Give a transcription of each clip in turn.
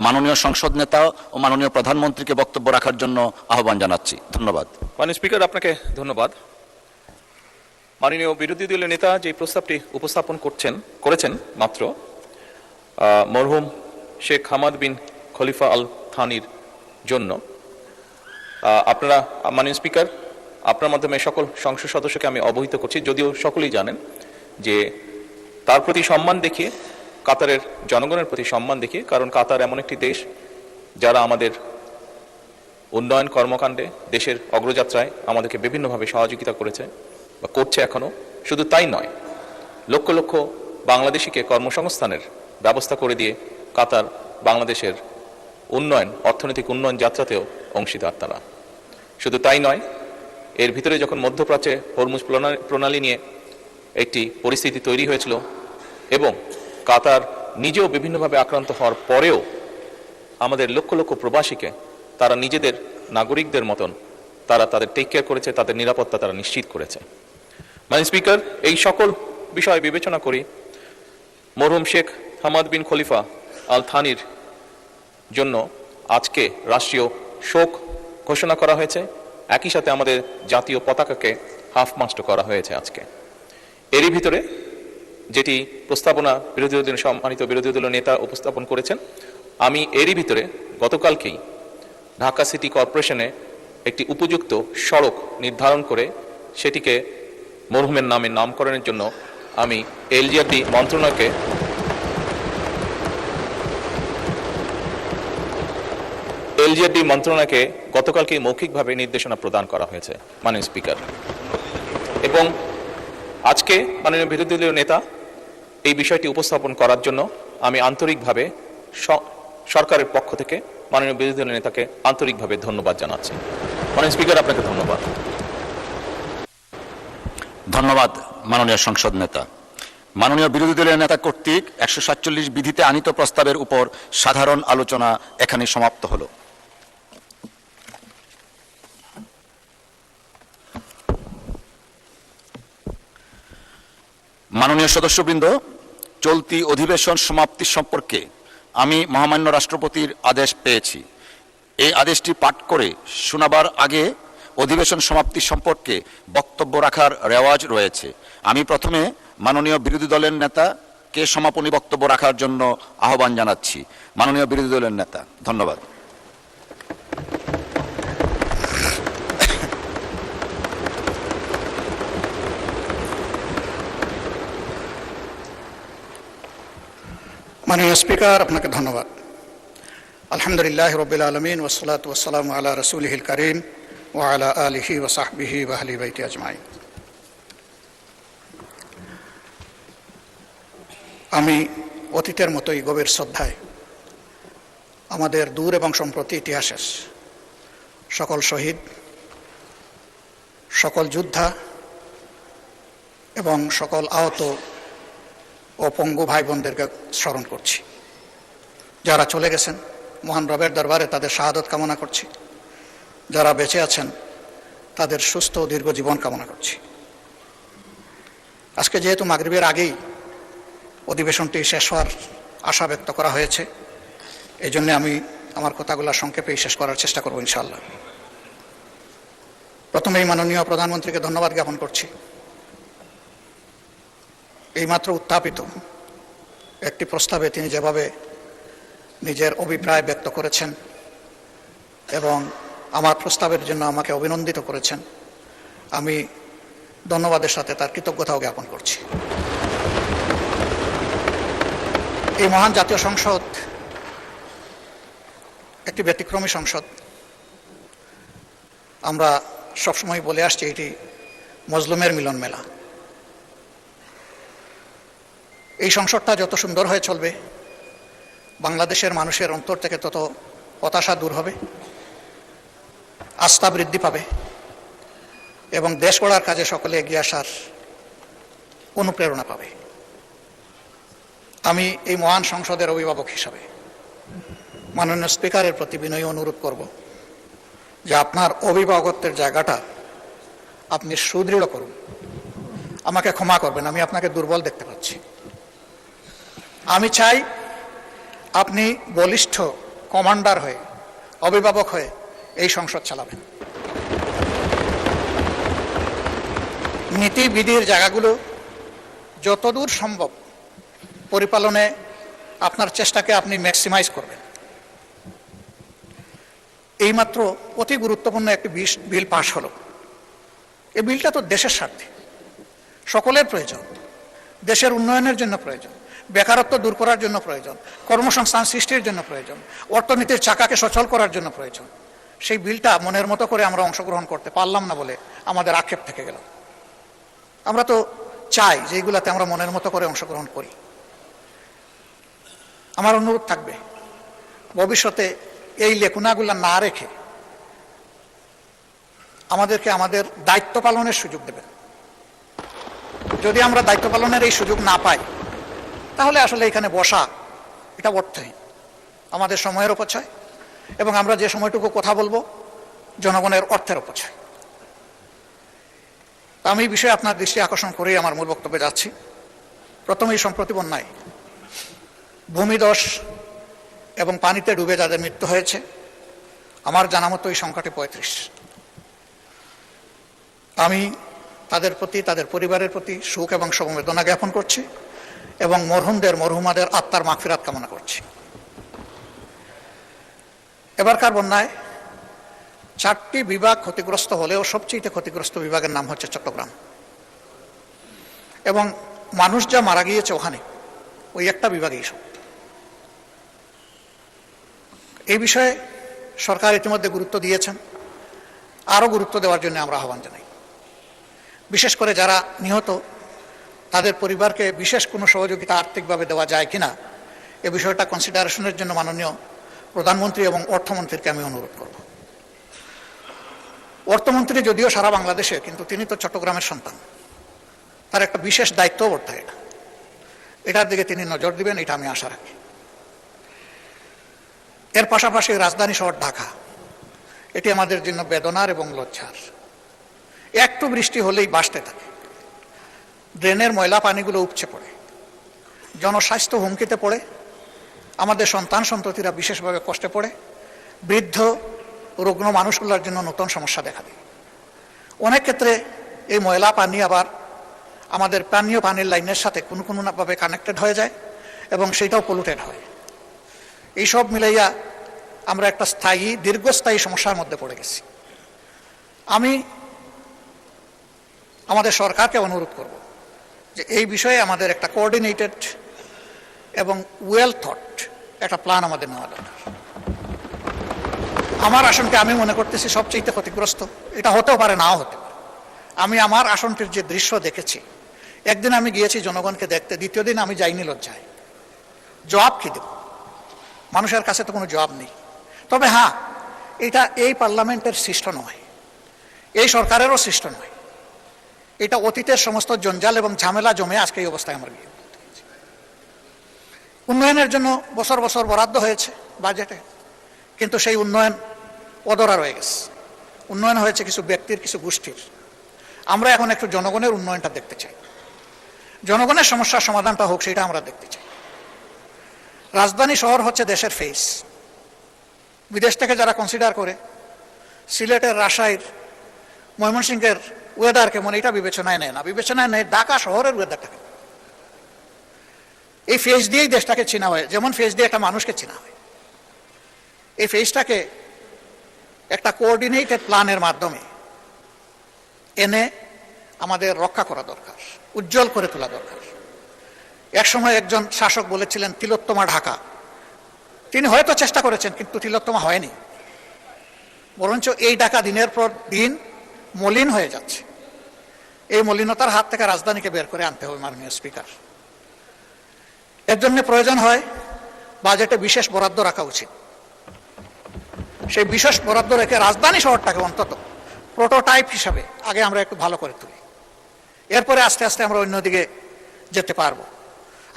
মাননীয় সংসদ নেতা ও মাননীয় প্রধানমন্ত্রীকে বক্তব্য রাখার জন্য আহ্বান জানাচ্ছি। ধন্যবাদ। মাননীয় স্পিকার, আপনাকে ধন্যবাদ। মাননীয় বিরোধী দলীয় নেতা যে প্রস্তাবটি উপস্থাপন করেছেন মাত্র মরহুম শেখ হামাদ বিন খলিফা আল থানির জন্য, আপনারা মাননীয় স্পিকার, আপনার মাধ্যমে সকল সংসদ সদস্যকে আমি অবহিত করছি, যদিও সকলেই জানেন যে তার প্রতি সম্মান দেখিয়ে, কাতারের জনগণের প্রতি সম্মান দেখিয়ে, কারণ কাতার এমন একটি দেশ যারা আমাদের উন্নয়ন কর্মকাণ্ডে, দেশের অগ্রযাত্রায় আমাদেরকে বিভিন্নভাবে সহযোগিতা করেছে বা করছে এখনো। শুধু তাই নয়, লক্ষ লক্ষ বাংলাদেশিকে কর্মসংস্থানের ব্যবস্থা করে দিয়ে কাতার বাংলাদেশের উন্নয়ন, অর্থনৈতিক উন্নয়ন যাত্রাতেও অংশীদার তারা। শুধু তাই নয়, এর ভিতরে যখন মধ্যপ্রাচ্যে হরমুজ প্রণালী নিয়ে একটি পরিস্থিতি তৈরি হয়েছিল এবং কাতার নিজেও বিভিন্নভাবে আক্রান্ত হওয়ার পরেও আমাদের লক্ষ লক্ষ প্রবাসীকে তারা নিজেদের নাগরিকদের মতন তারা তাদের টেক কেয়ার করেছে, তাদের নিরাপত্তা তারা নিশ্চিত করেছে। মাননীয় স্পিকার, এই সকল বিষয় বিবেচনা করি মরহুম শেখ হামাদ বিন খলিফা আল থানির জন্য আজকে রাষ্ট্রীয় শোক ঘোষণা করা হয়েছে। একই সাথে আমাদের জাতীয় পতাকাকে হাফ মাস্ট করা হয়েছে আজকে। এরই ভিতরে যেটি প্রস্তাবনা সম্মানিত বিরোধী দলীয় নেতা উপস্থাপন করেছেন, আমি এরই ভিতরে গতকালকেই ঢাকা সিটি কর্পোরেশনে একটি উপযুক্ত সড়ক নির্ধারণ করে সেটিকে মরহুমের নামে নামকরণের জন্য আমি এলজিআরডি মন্ত্রণালয়কে গতকালকে মৌখিকভাবে নির্দেশনা প্রদান করা হয়েছে মাননীয় স্পিকার। এবং আজকে মাননীয় বিরোধী দলীয় নেতা এই বিষয়টি উপস্থাপন করার জন্য আমি আন্তরিকভাবে সরকারের পক্ষ থেকে মাননীয় বিরোধী দলীয় নেতাকে আন্তরিকভাবে ধন্যবাদ জানাচ্ছি। মাননীয় স্পিকার, আপনাকে ধন্যবাদ। ধন্যবাদ মাননীয় সংসদ নেতা। মাননীয় বিরোধী দলীয় নেতা কর্তৃক 147 বিধিতে আনীত প্রস্তাবের উপর সাধারণ আলোচনা এখানে সমাপ্ত হলো। মাননীয় সদস্যবৃন্দ, চলতি অধিবেশন সমাপ্তি সম্পর্কে আমি মহামান্য রাষ্ট্রপতির আদেশ পেয়েছি। এই আদেশটি পাঠ করে শোনাবার আগে অধিবেশন সমাপ্তি সম্পর্কে বক্তব্য রাখার রেওয়াজ রয়েছে। আমি প্রথমে মাননীয় বিরোধী দলের নেতাকে সমাপনী বক্তব্য রাখার জন্য আহ্বান জানাচ্ছি। মাননীয় বিরোধী দলের নেতা, ধন্যবাদ। মাননীয় স্পিকার, আপনাকে ধন্যবাদ। আলহামদুলিল্লাহ রাব্বিল আলামিন ওয়াসসালাতু ওয়াসসালামু আলা রাসূলিহিল কারীম ওয়া আলা আলিহি ওয়া সাহবিহি ওয়া আহলি বাইতি আজমাইন। আমি অতীতের মতোই গভীর শ্রদ্ধায় আমাদের দূর এবং সম্প্রতি ইতিহাসের সকল শহীদ, সকল যোদ্ধা এবং সকল আহত ও পঙ্গু ভাই বোনদেরকে স্মরণ করছি। যারা চলে গেছেন, মহান রবের দরবারে তাদের শাহাদত কামনা করছি। যারা বেঁচে আছেন তাদের সুস্থ ও দীর্ঘ জীবন কামনা করছি। আজকে যেহেতু মাগরিবের আগেই অধিবেশনটি শেষ হওয়ার আশা ব্যক্ত করা হয়েছে, এই জন্যে আমি আমার কথাগুলো সংক্ষেপেই শেষ করার চেষ্টা করব ইনশাআল্লাহ। প্রথমেই মাননীয় প্রধানমন্ত্রীকে ধন্যবাদ জ্ঞাপন করছি। এইমাত্র উত্থাপিত একটি প্রস্তাবে তিনি যেভাবে নিজের অভিপ্রায় ব্যক্ত করেছেন এবং আমার প্রস্তাবের জন্য আমাকে অভিনন্দিত করেছেন, আমি ধন্যবাদের সাথে তার কৃতজ্ঞতাও জ্ঞাপন করছি। এই মহান জাতীয় সংসদ একটি ব্যতিক্রমী সংসদ। আমরা সবসময় বলে আসছি এটি মজলুমের মিলন মেলা। এই সংসদটা যত সুন্দর হয়ে চলবে, বাংলাদেশের মানুষের অন্তর থেকে তত হতাশা দূর হবে, আস্থা বৃদ্ধি পাবে এবং দেশ গড়ার কাজে সকলে এগিয়ে আসার অনুপ্রেরণা পাবে। আমি এই মহান সংসদের অভিভাবক হিসাবে মাননীয় স্পিকারের প্রতি বিনয়ী অনুরোধ করব যে আপনার অভিভাবকত্বের জায়গাটা আপনি সুদৃঢ় করুন। আমাকে ক্ষমা করবেন, আমি আপনাকে দুর্বল দেখতে পাচ্ছি। আমি চাই আপনি বলিষ্ঠ কমান্ডার হয়ে, অভিভাবক হয়ে এই সংসদ চালাবেন। নীতি বিধির জায়গাগুলো যতদূর সম্ভব পরিপালনে আপনার চেষ্টাকে আপনি ম্যাক্সিমাইজ করবেন। এইমাত্র অতি গুরুত্বপূর্ণ একটি বিল পাশ হলো। এই বিলটা তো দেশের স্বার্থে, সকলের প্রয়োজন, দেশের উন্নয়নের জন্য প্রয়োজন, বেকারত্ব দূর করার জন্য প্রয়োজন, কর্মসংস্থান সৃষ্টির জন্য প্রয়োজন, অর্থনীতির চাকাকে সচল করার জন্য প্রয়োজন। সেই বিলটা মনের মতো করে আমরা অংশগ্রহণ করতে পারলাম না বলে আমাদের আক্ষেপ থেকে গেল। আমরা তো চাই যে এইগুলাতে আমরা মনের মতো করে অংশগ্রহণ করি। আমার অনুরোধ থাকবে ভবিষ্যতে এই লেখুনাগুলা না রেখে আমাদেরকে আমাদের দায়িত্ব পালনের সুযোগ দেবেন। যদি আমরা দায়িত্ব পালনের এই সুযোগ না পাই তাহলে আসলে এখানে বসা এটা অর্থহীন, আমাদের সময়ের অপচয়, এবং আমরা যে সময়টুকু কথা বলবো জনগণের অর্থের অপচয়। আমি এই বিষয়ে আপনার দৃষ্টি আকর্ষণ করেই আমার মূল বক্তব্যে যাচ্ছি। প্রথমেই সম্প্রতি বন্যায় ভূমিধস এবং পানিতে ডুবে যাদের মৃত্যু হয়েছে, আমার জানা মতো এই সংখ্যাটি 35। আমি তাদের প্রতি, তাদের পরিবারের প্রতি শোক এবং সমবেদনা জ্ঞাপন করছি এবং মরহুমাদের আত্মার মাগফিরাত কামনা করছি। এবারকার বন্যায় 4টি বিভাগ ক্ষতিগ্রস্ত হলেও সবচেয়ে ক্ষতিগ্রস্ত বিভাগের নাম হচ্ছে চট্টগ্রাম, এবং মানুষ যা মারা গিয়েছে ওখানে ওই একটা বিভাগেই সব। এই বিষয়ে সরকার ইতিমধ্যে গুরুত্ব দিয়েছেন, আরও গুরুত্ব দেওয়ার জন্য আমরা আহ্বান জানাই। বিশেষ করে যারা নিহত তাদের পরিবারকে বিশেষ কোনো সহযোগিতা আর্থিকভাবে দেওয়া যায় কিনা এ বিষয়টা কনসিডারেশনের জন্য মাননীয় প্রধানমন্ত্রী এবং অর্থমন্ত্রীকে আমি অনুরোধ করব। অর্থমন্ত্রী যদিও সারা বাংলাদেশে, কিন্তু তিনি তো চট্টগ্রামের সন্তান, তার একটা বিশেষ দায়িত্ব বর্তায় এটার দিকে তিনি নজর দিবেন, এটা আমি আশা রাখি। এর পাশাপাশি রাজধানী শহর ঢাকা, এটি আমাদের জন্য বেদনার এবং লজ্জার। একটু বৃষ্টি হলেই বাসতে থাকে, ড্রেনের ময়লা পানিগুলো উপচে পড়ে, জনস্বাস্থ্য হুমকিতে পড়ে, আমাদের সন্তান সন্ততিরা বিশেষভাবে কষ্টে পড়ে, বৃদ্ধ রুগ্ন মানুষগুলোর জন্য নতুন সমস্যা দেখা দেয়। অনেক ক্ষেত্রে এই ময়লা পানি আবার আমাদের পানীয় পানির লাইনের সাথে কোনোভাবে কানেক্টেড হয়ে যায় এবং সেটাও পলিউটেড হয়। এইসব মিলাইয়া আমরা একটা দীর্ঘস্থায়ী সমস্যার মধ্যে পড়ে গেছি। আমি আমাদের সরকারকে অনুরোধ করব যে এই বিষয়ে আমাদের একটা কোঅর্ডিনেটেড এবং ওয়েল থট একটা প্ল্যান আমাদের নেওয়া দরকার। আমার আসনকে আমি মনে করতেছি সবচেয়ে ক্ষতিগ্রস্ত, এটা হতেও পারে, নাও হতে পারে। আমি আমার আসনটির যে দৃশ্য দেখেছি, একদিন আমি গিয়েছি জনগণকে দেখতে, দ্বিতীয় দিন আমি যাইনি লজ্জায়। জবাব কি দেব? মানুষের কাছে তো কোনো জবাব নেই। তবে হ্যাঁ, এটা এই পার্লামেন্টের সৃষ্ট নয়, এই সরকারেরও সৃষ্ট নয়, এটা অতীতের সমস্ত জঞ্জাল এবং ঝামেলা জমে আজকে এই অবস্থায় আমরা গিয়ে উন্নয়নের জন্য বছর বছর বরাদ্দ হয়েছে বাজেটে, কিন্তু সেই উন্নয়ন অধরা রয়ে গেছে। উন্নয়ন হয়েছে কিছু ব্যক্তির, কিছু গোষ্ঠীর। আমরা এখন একটু জনগণের উন্নয়নটা দেখতে চাই, জনগণের সমস্যার সমাধানটা হোক সেটা আমরা দেখতে চাই। রাজধানী শহর হচ্ছে দেশের ফেস। বিদেশ থেকে যারা কনসিডার করে সিলেটের, রাজশাহীর, ময়মনসিংহের ওয়েদারকে মনে এটা বিবেচনায় নেয় না, বিবেচনায় নেয় ঢাকা শহরের ওয়েদারটাকে। এই ফেস দিয়েই দেশটাকে চেনা হয়, যেমন ফেস দিয়ে একটা মানুষকে চেনা হয়। এই ফেসটাকে একটা কোঅর্ডিনেটেড প্ল্যানের মাধ্যমে এনে আমাদের রক্ষা করা দরকার, উজ্জ্বল করে তোলা দরকার। একসময় একজন শাসক বলেছিলেন তিলোত্তমা ঢাকা। তিনি হয়তো চেষ্টা করেছেন, কিন্তু তিলোত্তমা হয়নি, বরঞ্চ এই ঢাকা দিনের পর দিন মলিন হয়ে যাচ্ছে। এই মলিনতার হাত থেকে রাজধানীকে বের করে আনতে হবে মাননীয় স্পিকার। এর জন্য প্রয়োজন হয় বাজেটে বিশেষ বরাদ্দ রাখা উচিত। সেই বিশেষ বরাদ্দ রেখে রাজধানী শহরটাকে অন্তত প্রোটোটাইপ হিসাবে আগে আমরা একটু ভালো করে তুলি, এরপরে আস্তে আস্তে আমরা অন্যদিকে যেতে পারবো।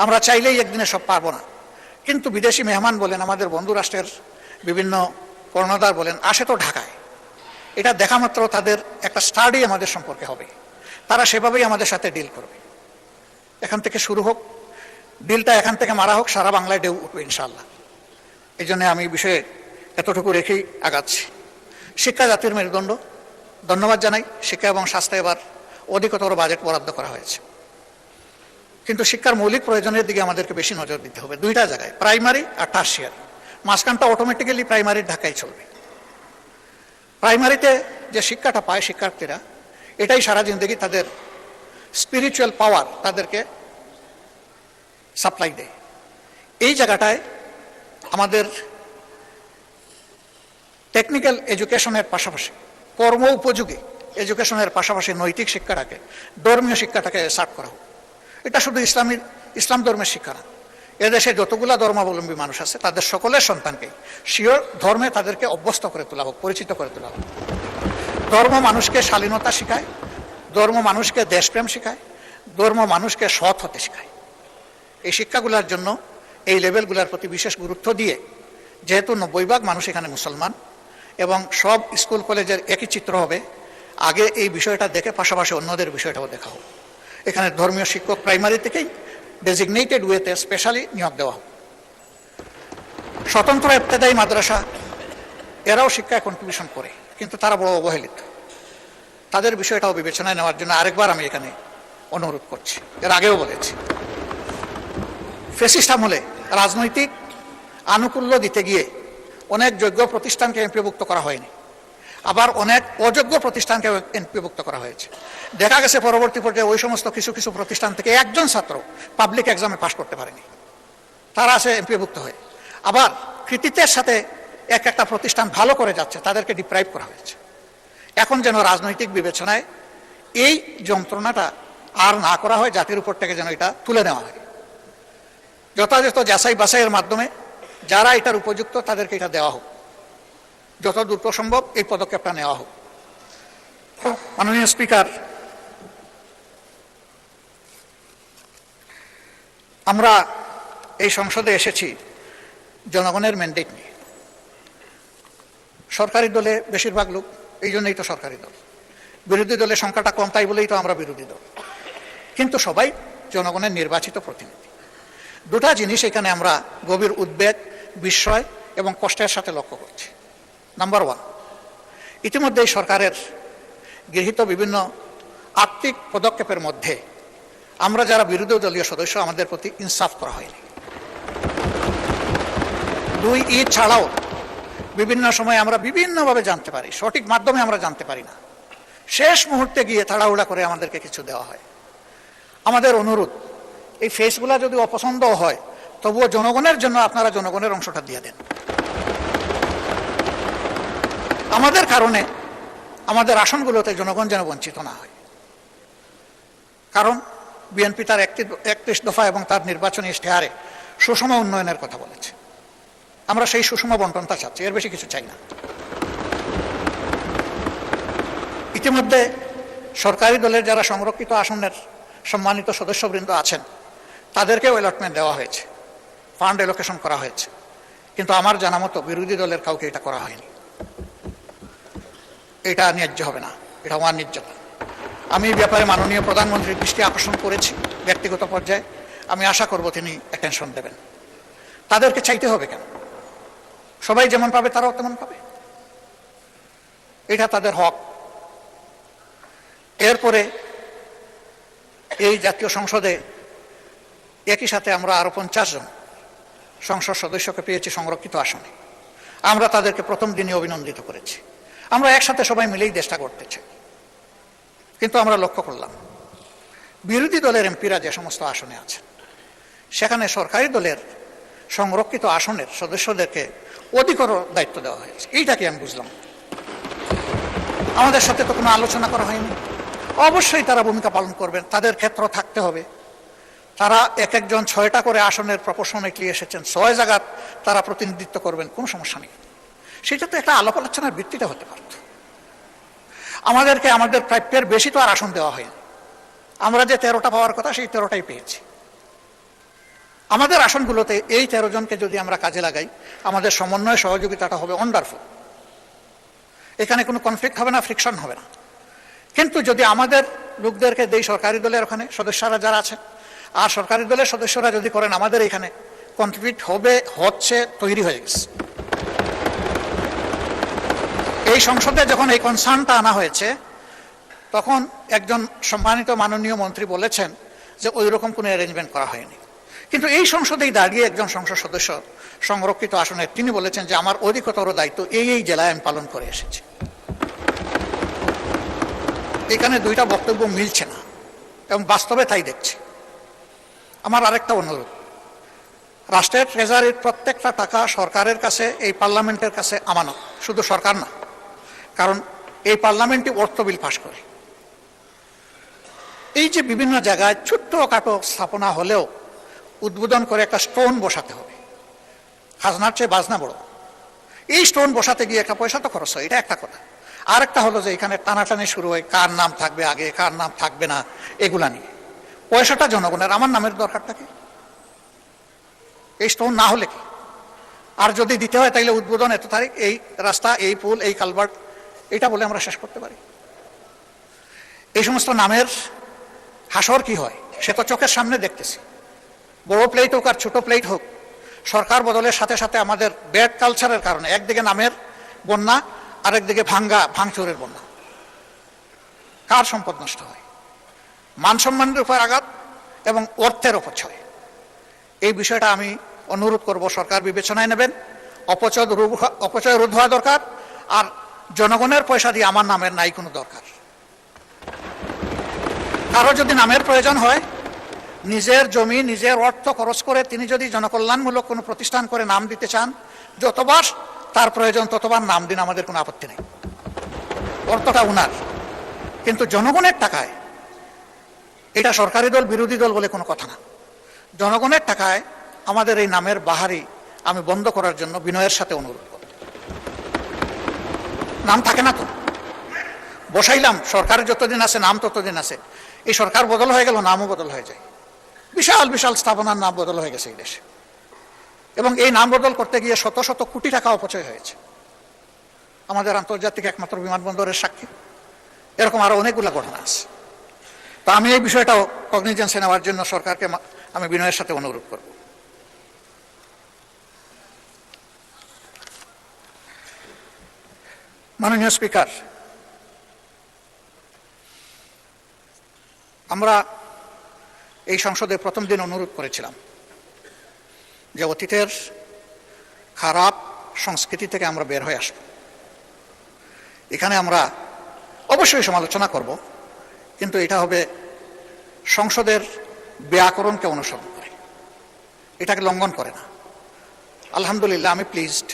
আমরা চাইলেই একদিনে সব পারবো না, কিন্তু বিদেশি মেহমান বলেন, আমাদের বন্ধু রাষ্ট্রের বিভিন্ন কর্ণধার বলেন, আসে তো ঢাকায়। এটা দেখা মাত্র তাদের একটা স্টাডি আমাদের সম্পর্কে হবে, তারা সেভাবেই আমাদের সাথে ডিল করবে। এখান থেকে শুরু হোক, ডিলটা এখান থেকে মারা হোক, সারা বাংলায় ঢেউ উঠবে ইনশাল্লাহ। এই জন্য আমি বিষয়ে এতটুকু রেখেই আগাচ্ছি। শিক্ষা জাতির মেরুদণ্ড। ধন্যবাদ জানাই, শিক্ষা এবং স্বাস্থ্যে এবার অধিকতর বাজেট বরাদ্দ করা হয়েছে, কিন্তু শিক্ষার মৌলিক প্রয়োজনের দিকে আমাদেরকে বেশি নজর দিতে হবে। দুইটা জায়গায়, প্রাইমারি আর টার্সিয়ারি। মাঝখানটা অটোমেটিক্যালি প্রাইমারির ঢাকায় চলবে। প্রাইমারিতে যে শিক্ষাটা পায় শিক্ষার্থীরা, এটাই সারা জিন্দগি তাদের স্পিরিচুয়াল পাওয়ার তাদেরকে সাপ্লাই দেয়। এই জায়গাটায় আমাদের টেকনিক্যাল এডুকেশনের পাশাপাশি, কর্ম উপযোগী এডুকেশনের পাশাপাশি নৈতিক শিক্ষাটাকে, ধর্মীয় শিক্ষাটাকে সার্ট করা হোক। এটা শুধু ইসলাম ধর্মের শিক্ষা না, এদেশে যতগুলা ধর্মাবলম্বী মানুষ আছে তাদের সকলের সন্তানকে স্বীয় ধর্মে তাদেরকে অভ্যস্ত করে তোলা হোক, পরিচিত করে তোলা হোক। ধর্ম মানুষকে শালীনতা শেখায়, ধর্ম মানুষকে দেশপ্রেম শেখায়, ধর্ম মানুষকে সৎ হতে শেখায়। এই শিক্ষাগুলোর জন্য এই লেভেলগুলোর প্রতি বিশেষ গুরুত্ব দিয়ে, যেহেতু 90% মানুষ এখানে মুসলমান এবং সব স্কুল কলেজের একই চিত্র হবে, আগে এই বিষয়টা দেখে পাশাপাশি অন্যদের বিষয়টাও দেখা হোক। এখানে ধর্মীয় শিক্ষক প্রাইমারি থেকেই ডেজিগনেটেড ওয়েতে স্পেশালি নিয়োগ দেওয়া হোক। স্বতন্ত্র ইবতেদায়ী মাদ্রাসা, এরাও শিক্ষায় কন্ট্রিবিউশন করে, কিন্তু তারা বড় অবহেলিত। তাদের বিষয়টাও বিবেচনায় নেওয়ার জন্য আরেকবার আমি এখানে অনুরোধ করছি। এর আগেও বলেছি, ফ্যাসিস্ট আমলে রাজনৈতিক আনুকূল্য দিতে গিয়ে অনেক যোগ্য প্রতিষ্ঠানকে এমপিভুক্ত করা হয়নি, আবার অনেক অযোগ্য প্রতিষ্ঠানকে এমপিভুক্ত করা হয়েছে। দেখা গেছে পরবর্তী পর্যায়ে ওই সমস্ত কিছু কিছু প্রতিষ্ঠান থেকে একজন ছাত্র পাবলিক এক্সামে পাশ করতে পারেনি, তারা আছে এমপিভুক্ত হয়ে। আবার কৃতিত্বের সাথে একটা প্রতিষ্ঠান ভালো করে যাচ্ছে, তাদেরকে ডিপ্রাইভ করা হয়েছে। এখন যেন রাজনৈতিক বিবেচনায় এই যন্ত্রণাটা আর না করা হয়, জাতির উপর থেকে যেন এটা তুলে নেওয়া হয়। যথাযথ যাচাই বাছাইয়ের মাধ্যমে যারা এটার উপযুক্ত তাদেরকে এটা দেওয়া হোক, যত দ্রুত সম্ভব এই পদক্ষেপটা নেওয়া হোক। মাননীয় স্পিকার, আমরা এই সংসদে এসেছি জনগণের ম্যান্ডেট নিয়ে। সরকারি দলে বেশিরভাগ লোক, এই জন্যই তো সরকারি দল। বিরোধী দলের সংখ্যাটা কম, তাই বলেই তো আমরা বিরোধী দল, কিন্তু সবাই জনগণের নির্বাচিত প্রতিনিধি। দুটা জিনিস এখানে আমরা গভীর উদ্বেগ, বিস্ময় এবং কষ্টের সাথে লক্ষ্য করছি। নাম্বার ওয়ান, ইতিমধ্যেই সরকারের গৃহীত বিভিন্ন আর্থিক পদক্ষেপের মধ্যে আমরা যারা বিরোধী দলীয় সদস্য, আমাদের প্রতি ইনসাফ করা হয়নি। 2 ঈদ ছাড়াও বিভিন্ন সময় আমরা বিভিন্নভাবে জানতে পারি, সঠিক মাধ্যমে আমরা জানতে পারি না, শেষ মুহূর্তে গিয়ে তাড়াহুড়া করে আমাদেরকে কিছু দেওয়া হয়। আমাদের অনুরোধ, এই ফেসগুলা যদি অপছন্দ হয় তবুও জনগণের জন্য আপনারা জনগণের অংশটা দিয়ে দেন। আমাদের কারণে আমাদের আসনগুলোতে জনগণ যেন বঞ্চিত না হয়। কারণ বিএনপি তার 31 দফা এবং তার নির্বাচনী ইশতেহারে সুষম উন্নয়নের কথা বলেছে। আমরা সেই সুষম বন্টনটা চাচ্ছি, এর বেশি কিছু চাই না। ইতিমধ্যে সরকারি দলের যারা সংরক্ষিত আসনের সম্মানিত সদস্যবৃন্দ আছেন তাদেরকেও অ্যালটমেন্ট দেওয়া হয়েছে, ফান্ড অ্যালোকেশন করা হয়েছে, কিন্তু আমার জানা মতো বিরোধী দলের কাউকে এটা করা হয়নি। এটা ন্যায্য হবে না, এটা অন্যায্যতা। আমি এই ব্যাপারে মাননীয় প্রধানমন্ত্রীর দৃষ্টি আকর্ষণ করেছি ব্যক্তিগত পর্যায়ে। আমি আশা করব তিনি অ্যাটেনশন দেবেন। তাদেরকে চাইতে হবে কেন? সবাই যেমন পাবে তারাও তেমন পাবে, এটা তাদের হক। এরপরে এই জাতীয় সংসদে একই সাথে আমরা আরো 50 জন সংসদ সদস্যকে পেয়েছি সংরক্ষিত আসনে। আমরা তাদেরকে প্রথম দিনে অভিনন্দিত করেছি। আমরা একসাথে সবাই মিলেই দেশটা করতে চাই, কিন্তু আমরা লক্ষ্য করলাম বিরোধী দলের এমপিরা যে সমস্ত আসনে আছেন সেখানে সরকারি দলের সংরক্ষিত আসনের সদস্যদেরকে অধিকতর দায়িত্ব দেওয়া হয়েছে। এইটাকে আমি বুঝলাম। আমাদের সাথে তো কোনো আলোচনা করা হয়নি। অবশ্যই তারা ভূমিকা পালন করবেন, তাদের ক্ষেত্র থাকতে হবে। তারা এক একজন 6টা করে আসনের প্রপোর্শনেটলি এসেছেন, 6 জায়গার তারা প্রতিনিধিত্ব করবেন, কোনো সমস্যা নেই। সেটা তো একটা আলাপ আলোচনার ভিত্তিতে হতে পারত। আমাদেরকে আমাদের প্রাপ্যের বেশি তো আর আসন দেওয়া হয়নি। আমরা যে 13টা পাওয়ার কথা সেই 13টাই পেয়েছি। আমাদের আসনগুলোতে এই 13 জনকে যদি আমরা কাজে লাগাই, আমাদের সমন্বয় সহযোগিতাটা হবে ওয়ান্ডারফুল। এখানে কোনো কনফ্লিক্ট হবে না, ফ্রিকশন হবে না। কিন্তু যদি আমাদের লোকদেরকে দেই সরকারি দলের ওখানে সদস্যরা যারা আছে, আর সরকারি দলের সদস্যরা যদি করেন আমাদের এখানে, কন্ট্রিবিউট হচ্ছে, তৈরি হয়ে গেছে। এই সংসদে যখন এই কনসার্নটা আনা হয়েছে, তখন একজন সম্মানিত মাননীয় মন্ত্রী বলেছেন যে ওই রকম কোনো অ্যারেঞ্জমেন্ট করা হয়নি। কিন্তু এই সংসদেই দাঁড়িয়ে একজন সংসদ সদস্য সংরক্ষিত আসনে তিনি বলেছেন যে আমার অধিকতর দায়িত্ব এই জেলায় আমি পালন করে এসেছি। এখানে দুইটা বক্তব্য মিলছে না এবং বাস্তবে তাই দেখছি। আমার আরেকটা অনুরোধ, রাষ্ট্রের ট্রেজারির প্রত্যেকটা টাকা সরকারের কাছে, এই পার্লামেন্টের কাছে আমানত, শুধু সরকার না, কারণ এই পার্লামেন্টই অর্থ বিল পাশ করে। এই যে বিভিন্ন জায়গায় ছোট্টখাটো স্থাপনা হলেও উদ্বোধন করে একটা স্টোন বসাতে হবে, খাজনার চেয়ে বাজনা বড়। এই স্টোন বসাতে গিয়ে একটা পয়সা তো খরচ হয়, এটা একটা কথা। আর একটা হলো যে এখানে টানাটানি শুরু হয়, কার নাম থাকবে আগে, কার নাম থাকবে না, এগুলা নিয়ে। পয়সাটা জনগণের, আমার নামের দরকারটা কি? এই স্টোন না হলে কি? আর যদি দিতে হয় তাইলে উদ্বোধন এত তারিখ, এই রাস্তা, এই পুল, এই কালভার্ট, এটা বলে আমরা শেষ করতে পারি। এই সমস্ত নামের হাসর কি হয় সে তো চোখের সামনে দেখতেছি। বড় প্লেট হোক আর ছোট প্লেট হোক, সরকার বদলের সাথে সাথে আমাদের ব্যাড কালচারের কারণে একদিকে নামের বন্যা, আরেকদিকে ভাঙচুরের বন্যা। কার সম্পদ নষ্ট হয়, মান সম্মানের উপর আঘাত এবং অর্থের অপচয়। এই বিষয়টা আমি অনুরোধ করব সরকার বিবেচনায় নেবেন। অপচয় রোধ হওয়া দরকার। আর জনগণের পয়সা দিয়ে আমার নামের নাই কোনো দরকার। কারো যদি নামের প্রয়োজন হয়, নিজের জমি, নিজের অর্থ খরচ করে তিনি যদি জনকল্যাণমূলক কোনো প্রতিষ্ঠান করে নাম দিতে চান, যতবার তার প্রয়োজন ততবার নাম দিন, আমাদের কোনো আপত্তি নেই। অর্থটা উনার, কিন্তু জনগণের টাকায়, এটা সরকারি দল বিরোধী দল বলে কোনো কথা না, জনগণের টাকায় আমাদের এই নামের বাহারি আমি বন্ধ করার জন্য বিনয়ের সাথে অনুরোধ করব। নাম থাকে না তো, বসাইলাম, সরকারের যতদিন আছে নাম ততদিন আছে। এই সরকার বদল হয়ে গেল, নামও বদল হয়ে যায়। বিশাল বিশাল স্থাপনার নাম বদল হয়ে গেছে এই দেশে, এবং এই নাম বদল করতে গিয়ে শত শত কোটি টাকা অপচয় হয়েছে। আমাদের আন্তর্জাতিক একমাত্র বিমানবন্দরের সাক্ষী, এরকম আরো অনেকগুলো ঘটনা আছে। তো আমি এই বিষয়টাও কগনিজেন্সে নেওয়ার জন্য সরকারকে আমি বিনয়ের সাথে অনুরোধ করব। মাননীয় স্পিকার, আমরা এই সংসদে প্রথম দিন অনুরোধ করেছিলাম যে অতীতের খারাপ সংস্কৃতি থেকে আমরা বের হয়ে আসব। এখানে আমরা অবশ্যই সমালোচনা করব, কিন্তু এটা হবে সংসদের ব্যাকরণকে অনুসরণ করে, এটাকে লঙ্ঘন করে না। আলহামদুলিল্লাহ, আমি প্লিজড,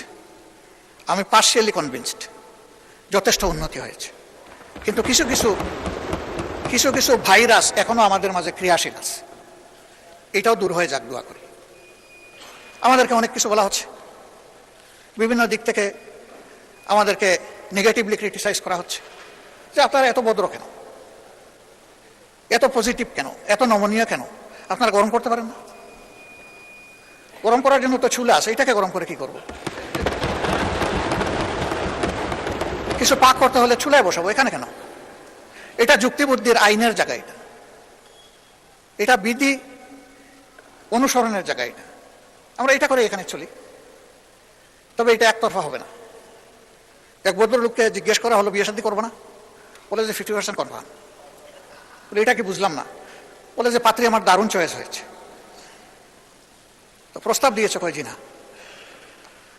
আমি পার্শিয়ালি কনভিন্সড, যথেষ্ট উন্নতি হয়েছে। কিন্তু কিছু কিছু ভাইরাস এখনো আমাদের মাঝে ক্রিয়াশীল আছে, এটাও দূর হয়ে যাক, দোয়া করি। আমাদেরকে অনেক কিছু বলা হচ্ছে, বিভিন্ন দিক থেকে আমাদেরকে নেগেটিভলি ক্রিটিসাইজ করা হচ্ছে যে আপনারা এত ভদ্র কেন, এত পজিটিভ কেন, এত নমনীয় কেন, আপনারা গরম করতে পারেন না? গরম করার জন্য তো চুলা আছে, এটাকে গরম করে কি করব? কিছু পাক করতে হলে চুলায় বসাবো, এখানে কেন? এটা যুক্তিবুদ্ধির আইনের জায়গা, এটা বিধি অনুসরণের জায়গা। এটা আমরা এটা করে এখানে চলি, তবে এটা একতরফা হবে না। এক ভদ্রলোককে জিজ্ঞেস করা হলো বিয়ে শাদী করবো না, বলে যে 50% কনফার্ম। বলে এটা কি বুঝলাম না, বলে যে পাত্রী আমার দারুণ চয়েস হয়েছে। তো প্রস্তাব দিয়েছে, কয় জি না।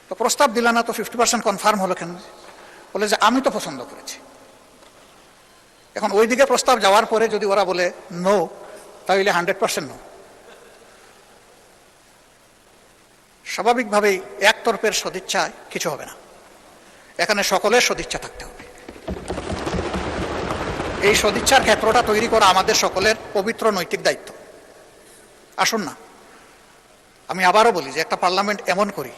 তো প্রস্তাব দিলা না, তো 50% কনফার্ম হলো কেন? বলে যে আমি তো পছন্দ করেছি। এখন ওইদিকে প্রস্তাব যাওয়ার পরে যদি ওরা বলে নো, তাহলে 100% নো। স্বাভাবিকভাবেই একতরফের সদিচ্ছায় কিছু হবে না, এখানে সকলের সদিচ্ছা থাকতে হবে। এই সদিচ্ছার ক্ষেত্রটা তৈরি করা আমাদের সকলের পবিত্র নৈতিক দায়িত্ব। আসুন না, আমি আবারও বলি যে একটা পার্লামেন্ট এমন করি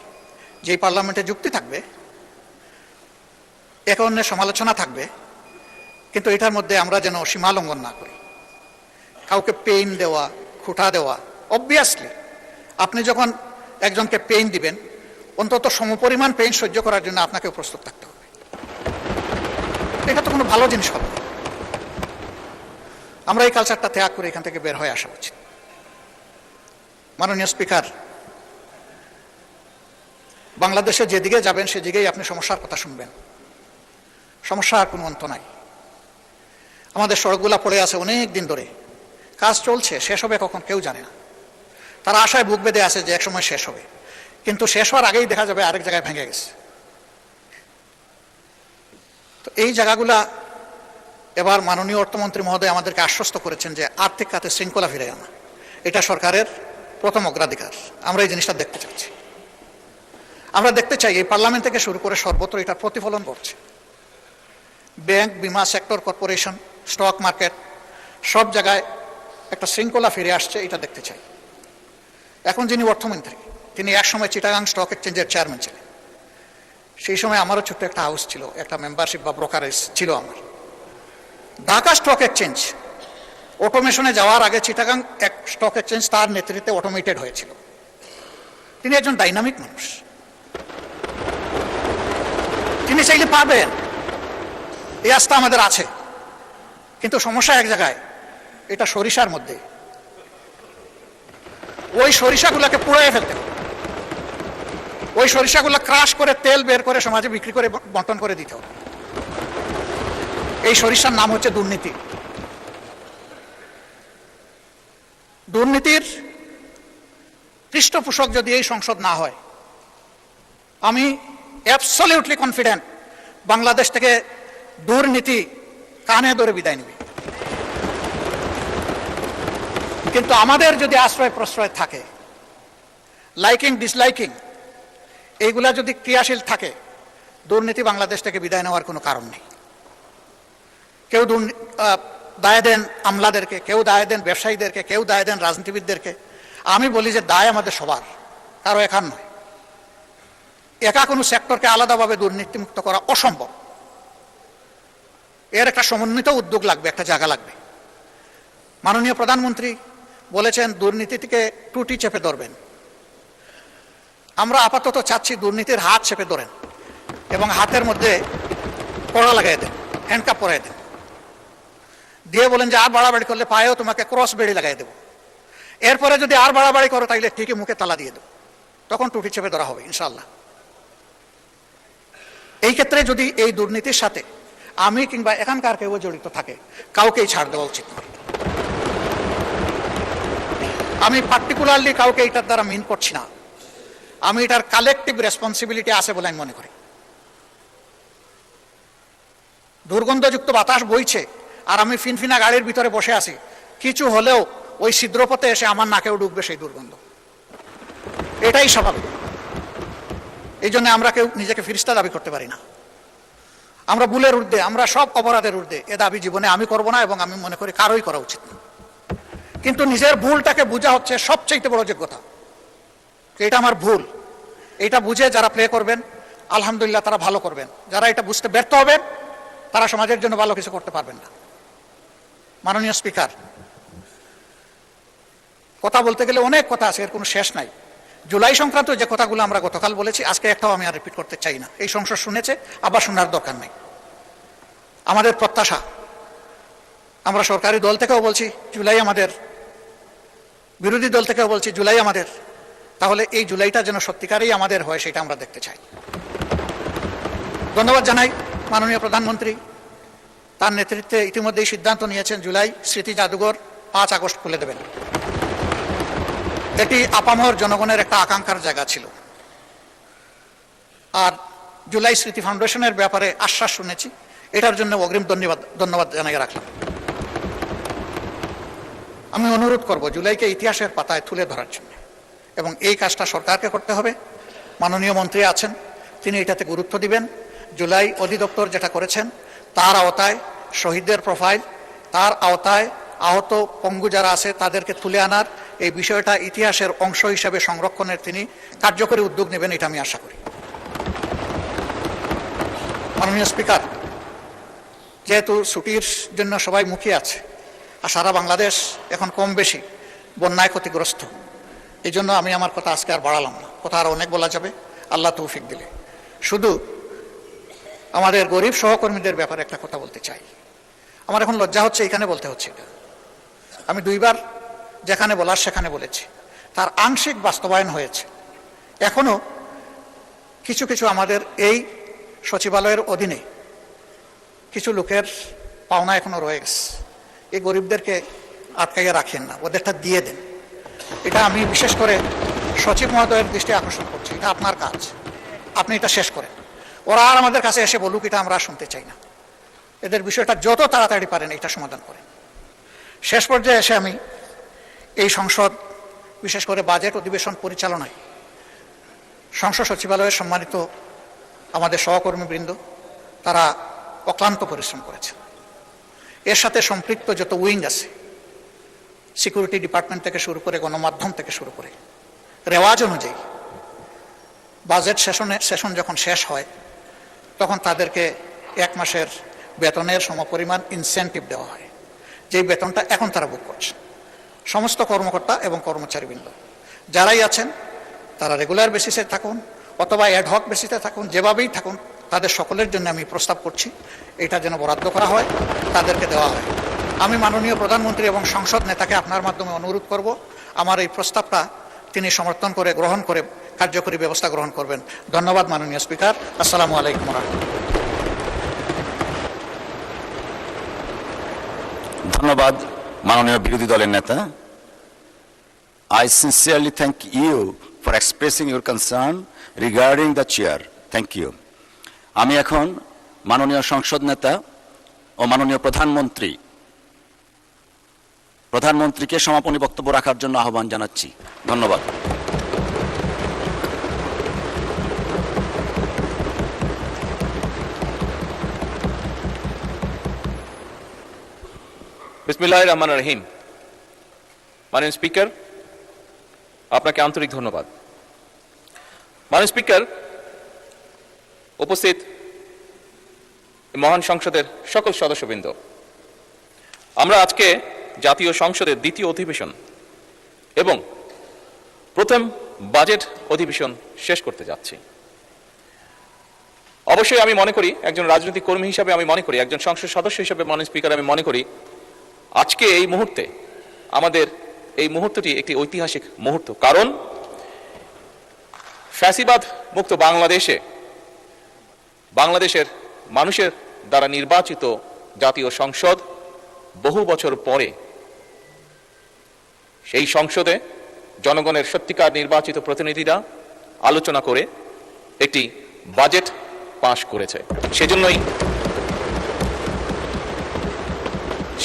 যে পার্লামেন্টে যুক্তি থাকবে, একে অন্যের সমালোচনা থাকবে, কিন্তু এটার মধ্যে আমরা যেন সীমা লঙ্ঘন না করি। কাউকে পেইন দেওয়া, খুঁটা দেওয়া, অবভিয়াসলি আপনি যখন একজনকে পেইন দিবেন, অন্তত সমপরিমাণ পেইন সহ্য করার জন্য আপনাকেও প্রস্তুত থাকতে হবে। এটা তো কোনো ভালো জিনিস হবে না। আমরা এই কালচারটা ত্যাগ করে এখান থেকে বের হয়ে আসা উচিত। মাননীয় স্পিকার, বাংলাদেশে যেদিকে যাবেন সেদিকেই আপনি সমস্যার কথা শুনবেন। সমস্যার কোনো অন্ত নাই। আমাদের সড়কগুলা পড়ে আছে অনেক দিন ধরে, কাজ চলছে, শেষ হবে কখন কেউ জানে না। তারা আশায় বুক বেঁধে আছে যে একসময় শেষ হবে, কিন্তু শেষ হওয়ার আগেই দেখা যাবে আরেক জায়গায় ভেঙে গেছে। তো এই জায়গাগুলা এবার মাননীয় অর্থমন্ত্রী মহোদয় আমাদেরকে আশ্বস্ত করেছেন যে আর্থিক খাতে শৃঙ্খলা ফিরে আনা, এটা সরকারের প্রথম অগ্রাধিকার। আমরা এই জিনিসটা দেখতে চাচ্ছি। আমরা দেখতে চাই এই পার্লামেন্ট থেকে শুরু করে সর্বত্র এটার প্রতিফলন ঘটছে। ব্যাংক, বিমা সেক্টর, কর্পোরেশন, স্টক মার্কেট, সব জায়গায় একটা শৃঙ্খলা ফিরে আসছে, এটা দেখতে চাই। এখন যিনি অর্থমন্ত্রী, তিনি একসময় চিটাগাং স্টক এক্সচেঞ্জের চেয়ারম্যান ছিলেন। সেই সময় আমারও ছোট্ট একটা হাউস ছিল, একটা মেম্বারশিপ বা ব্রোকারেজ ছিল আমার। ঢাকা স্টক এক্সচেঞ্জ অটোমেশনে যাওয়ার আগে চিটাগাং স্টক এক্সচেঞ্জ তার নেতৃত্বে অটোমেটেড হয়েছিল। তিনি একজন ডাইনামিক মানুষ, তিনি চাইলে পারবেন, এই আস্থা আমাদের আছে। কিন্তু সমস্যা এক জায়গায়, এটা সরিষার মধ্যে। ওই সরিষাগুলোকে পুড়িয়ে ফেলতে হবে, ওই সরিষাগুলো ক্রাশ করে তেল বের করে সমাজে বিক্রি করে বন্টন করে দিতে হবে। এই সরিষার নাম হচ্ছে দুর্নীতি। দুর্নীতির পৃষ্ঠপোষক যদি এই সংসদ না হয়, আমি অ্যাবসলিউটলি কনফিডেন্ট বাংলাদেশ থেকে দুর্নীতি কানে ধরে বিদায় নেবে। কিন্তু আমাদের যদি আশ্রয় প্রশ্রয় থাকে, লাইকিং ডিসলাইকিং এইগুলা যদি ক্রিয়াশীল থাকে, দুর্নীতি বাংলাদেশ থেকে বিদায় নেওয়ার কোনো কারণ নেই। কেউ দায় দেন আমলাদেরকে, কেউ দায় দেন ব্যবসায়ীদেরকে, কেউ দায় দেন রাজনীতিবিদদেরকে। আমি বলি যে দায় আমাদের সবার, কারো একার নয়। একা কোনো সেক্টরকে আলাদাভাবে দুর্নীতিমুক্ত করা অসম্ভব। এর একটা সমন্বিত উদ্যোগ লাগবে, একটা জায়গা লাগবে। মাননীয় প্রধানমন্ত্রী বলেছেন দুর্নীতি থেকে টুটি চেপে ধরবেন। আমরা আপাতত চাচ্ছি দুর্নীতির হাত চেপে ধরেন এবং হাতের মধ্যে কড়া লাগাই দেন, হ্যান্ডকাপ পরাই দেন, দিয়ে বলেন যে আর বাড়াবাড়ি করলে পায়েও তোমাকে ক্রস বেড়ি লাগাই দেবো। এরপরে যদি আর বাড়াবাড়ি করো তাইলে ঠিকই মুখে তালা দিয়ে দেবো, তখন টুটি চেপে ধরা হবে ইনশাল্লাহ। এই ক্ষেত্রে যদি এই দুর্নীতির সাথে আমি কিংবা এখানকার কেউ জড়িত থাকে, কাউকেই ছাড় দেওয়া উচিত নয়। আমি পার্টিকুলারলি কাউকে এটার দ্বারা মিন করছি না, আমি এটার কালেকটিভ রেসপন্সিবিলিটি আছে বলে আমি মনে করি। দুর্গন্ধযুক্ত বাতাস বইছে আর আমি ফিনফিনা গাড়ির ভিতরে বসে আছি, কিছু হলেও ওই ছিদ্রপথে এসে আমার নাকেও ঢুকবে সেই দুর্গন্ধ, এটাই স্বাভাবিক। এই জন্য আমরা কেউ নিজেকে ফিরিস্তা দাবি করতে পারি না। আমরা ভুলের ঊর্ধ্বে, আমরা সব অপরাধের ঊর্ধ্বে, এ দাবি জীবনে আমি করব না এবং আমি মনে করি কারোই করা উচিত না। কিন্তু নিজের ভুলটাকে বোঝা হচ্ছে সবচেয়ে বড় যোগ্যতা। এটা আমার ভুল, এটা বুঝে যারা প্লে করবেন আলহামদুলিল্লাহ তারা ভালো করবেন। যারা এটা বুঝতে ব্যর্থ হবেন তারা সমাজের জন্য ভালো কিছু করতে পারবেন না। মাননীয় স্পিকার, কথা বলতে গেলে অনেক কথা আছে, এর কোনো শেষ নাই। জুলাই সংক্রান্ত যে কথাগুলো আমরা গতকাল বলেছি, আজকে একটাও আমি আর রিপিট করতে চাই না। এই সংসদ শুনেছে, আবার শোনার দরকার নেই। আমাদের প্রত্যাশা, আমরা সরকারি দল থেকেও বলছি জুলাই আমাদের, বিরোধী দল থেকেও বলছি জুলাই আমাদের। তাহলে এই জুলাইটা যেন সত্যিকারই আমাদের হয়, সেটা আমরা দেখতে চাই। ধন্যবাদ জানাই মাননীয় প্রধানমন্ত্রী, তার নেতৃত্বে ইতিমধ্যেই সিদ্ধান্ত নিয়েছেন জুলাই স্মৃতি জাদুঘর 5 আগস্ট খুলে দেবেন। এটি আপামর জনগণের একটা আকাঙ্ক্ষার জায়গা ছিল। আর জুলাই স্মৃতি ফাউন্ডেশনের ব্যাপারে আশ্বাস শুনেছি, এটার জন্য অগ্রিম ধন্যবাদ জানাই রাখলাম। আমি অনুরোধ করব জুলাইকে ইতিহাসের পাতায় তুলে ধরার জন্য, এবং এই কাজটা সরকারকে করতে হবে। মাননীয় মন্ত্রী আছেন, তিনি এটাতে গুরুত্ব দিবেন। জুলাই অধিদপ্তর যেটা করেছেন তার আওতায় শহীদদের প্রোফাইল, তার আওতায় আহত পঙ্গু যারা আছে তাদেরকে তুলে আনার এই বিষয়টা ইতিহাসের অংশ হিসেবে সংরক্ষণের তিনি কার্যকরী উদ্যোগ নেবেন, এটা আমি আশা করি। মাননীয় স্পিকার, যেহেতু ছুটির জন্য সবাই মুখিয়ে আছে আর সারা বাংলাদেশ এখন কম বেশি বন্যায় ক্ষতিগ্রস্ত, এই জন্য আমি আমার কথা আজকে আর বাড়ালাম না। কথা আর অনেক বলা যাবে, আল্লাহ তৌফিক দিলে। শুধু আমাদের গরিব সহকর্মীদের ব্যাপারে একটা কথা বলতে চাই। আমার এখন লজ্জা হচ্ছে এখানে বলতে হচ্ছে এটা। আমি 2 বার যেখানে বলার সেখানে বলেছি, তার আংশিক বাস্তবায়ন হয়েছে। এখনো কিছু কিছু আমাদের এই সচিবালয়ের অধীনে কিছু লোকের পাওনা এখনো রয়ে গেছে। এই গরিবদেরকে আটকাইয়া রাখেন না, ওদেরটা দিয়ে দেন। এটা আমি বিশেষ করে সচিব মহোদয়ের দৃষ্টি আকর্ষণ করছি। এটা আপনার কাজ, আপনি এটা শেষ করেন। ওরা আর আমাদের কাছে এসে বলুক, এটা আমরা শুনতে চাই না। এদের বিষয়টা যত তাড়াতাড়ি পারেন এটা সমাধান করেন। শেষ পর্যায়ে এসে আমি এই সংসদ, বিশেষ করে বাজেট অধিবেশন পরিচালনায় সংসদ সচিবালয়ের সম্মানিত আমাদের সহকর্মীবৃন্দ, তারা অক্লান্ত পরিশ্রম করেছে। এর সাথে সম্পৃক্ত যত উইং আছে, সিকিউরিটি ডিপার্টমেন্ট থেকে শুরু করে গণমাধ্যম থেকে শুরু করে, রেওয়াজ অনুযায়ী বাজেট সেশন যখন শেষ হয় তখন তাদেরকে 1 মাসের বেতনের সমপরিমাণ ইনসেন্টিভ দেওয়া হয়, যেই বেতনটা এখন তারা ভোগ করছে। সমস্ত কর্মকর্তা এবং কর্মচারীবৃন্দ যারাই আছেন, তারা রেগুলার বেসিসে থাকুন অথবা অ্যাডহক বেসিসে থাকুন, যেভাবেই থাকুন, তাদের সকলের জন্য আমি প্রস্তাব করছি এটা যেন বরাদ্দ করা হয়, তাদেরকে দেওয়া হয়। আমি মাননীয় প্রধানমন্ত্রী এবং সংসদ নেতাকে আপনার মাধ্যমে অনুরোধ করব, আমার এই প্রস্তাবটা তিনি সমর্থন করে, গ্রহণ করে কার্যকরী ব্যবস্থা গ্রহণ করবেন। ধন্যবাদ মাননীয় স্পিকার। আসসালামু আলাইকুম ওয়া রাহমাতুল্লাহ। ধন্যবাদ মাননীয় বিরোধী দলের নেতা। I sincerely thank you for expressing your concern regarding the chair. Thank you. আমি এখন মাননীয় সংসদ নেতা ও মাননীয় প্রধানমন্ত্রীকে সমাপনী বক্তব্য রাখার জন্য আহ্বান জানাচ্ছি। ধন্যবাদ। বিসমিল্লাহির রহমানির রহিম। মাননীয় স্পিকার, আপনাকে আন্তরিক ধন্যবাদ। মাননীয় স্পিকার, উপস্থিত মহান সংসদের সকল সদস্যবৃন্দ, আমরা আজকে জাতীয় সংসদের দ্বিতীয় অধিবেশন এবং প্রথম বাজেট অধিবেশন শেষ করতে যাচ্ছি। অবশ্যই আমি মনে করি, একজন রাজনৈতিক কর্মী হিসাবে আমি মনে করি, একজন সংসদ সদস্য হিসাবে মাননীয় স্পিকার আমি মনে করি, আজকে এই মুহূর্তে আমাদের এই মুহূর্তটি একটি ঐতিহাসিক মুহূর্ত। কারণ ফ্যাসিবাদ মুক্ত বাংলাদেশের মানুষের দ্বারা নির্বাচিত জাতীয় সংসদ বহু বছর পরে সেই সংসদে জনগণের সত্যিকার নির্বাচিত প্রতিনিধিরা আলোচনা করে একটি বাজেট পাশ করেছে।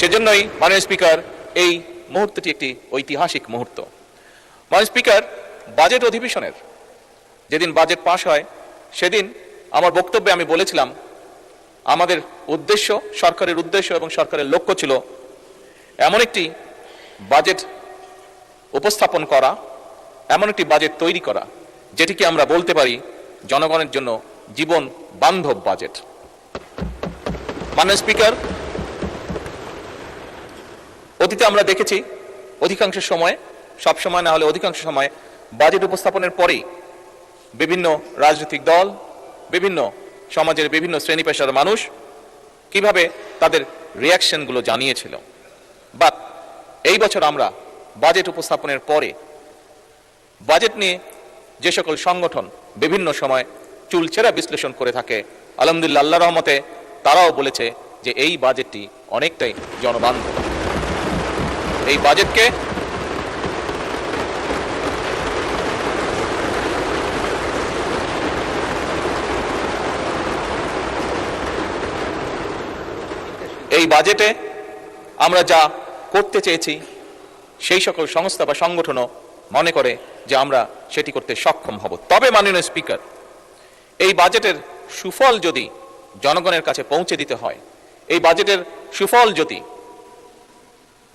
সেজন্যই মাননীয় স্পিকার, এই মুহূর্তটি একটি ঐতিহাসিক মুহূর্ত। মাননীয় স্পিকার, বাজেট অধিবেশনের যেদিন বাজেট পাশ হয় সেদিন আমার বক্তব্যে আমি বলেছিলাম, আমাদের উদ্দেশ্য, সরকারের উদ্দেশ্য এবং সরকারের লক্ষ্য ছিল এমন একটি বাজেট উপস্থাপন করা, এমন একটি বাজেট তৈরি করা যেটিকে আমরা বলতে পারি জনগণের জন্য জীবন বান্ধব বাজেট। মাননীয় স্পিকার, অতীতে আমরা দেখেছি অধিকাংশ সময়, সব সময় না হলে অধিকাংশ সময়, বাজেট উপস্থাপনের পরেই বিভিন্ন রাজনৈতিক দল, বিভিন্ন সমাজের বিভিন্ন শ্রেণী পেশার মানুষ কিভাবে তাদের রিয়াকশনগুলো জানিয়েছিল। বাট এই বছর আমরা বাজেট উপস্থাপনের পরে বাজেট নিয়ে যে সকল সংগঠন বিভিন্ন সময় চুলচেরা বিশ্লেষণ করে থাকে, আলহামদুলিল্লাহ, আল্লাহর রহমতে তারাও বলেছে যে এই বাজেটটি অনেকটাই জনবান্ধব। এই বাজেটকে এই বাজেটে আমরা যা করতে চেয়েছি সেই সকল সংস্থা বা সংগঠনও মনে করে যে আমরা সেটি করতে সক্ষম হব। তবে মাননীয় স্পিকার, এই বাজেটের সুফল যদি জনগণের কাছে পৌঁছে দিতে হয়, এই বাজেটের সুফল যদি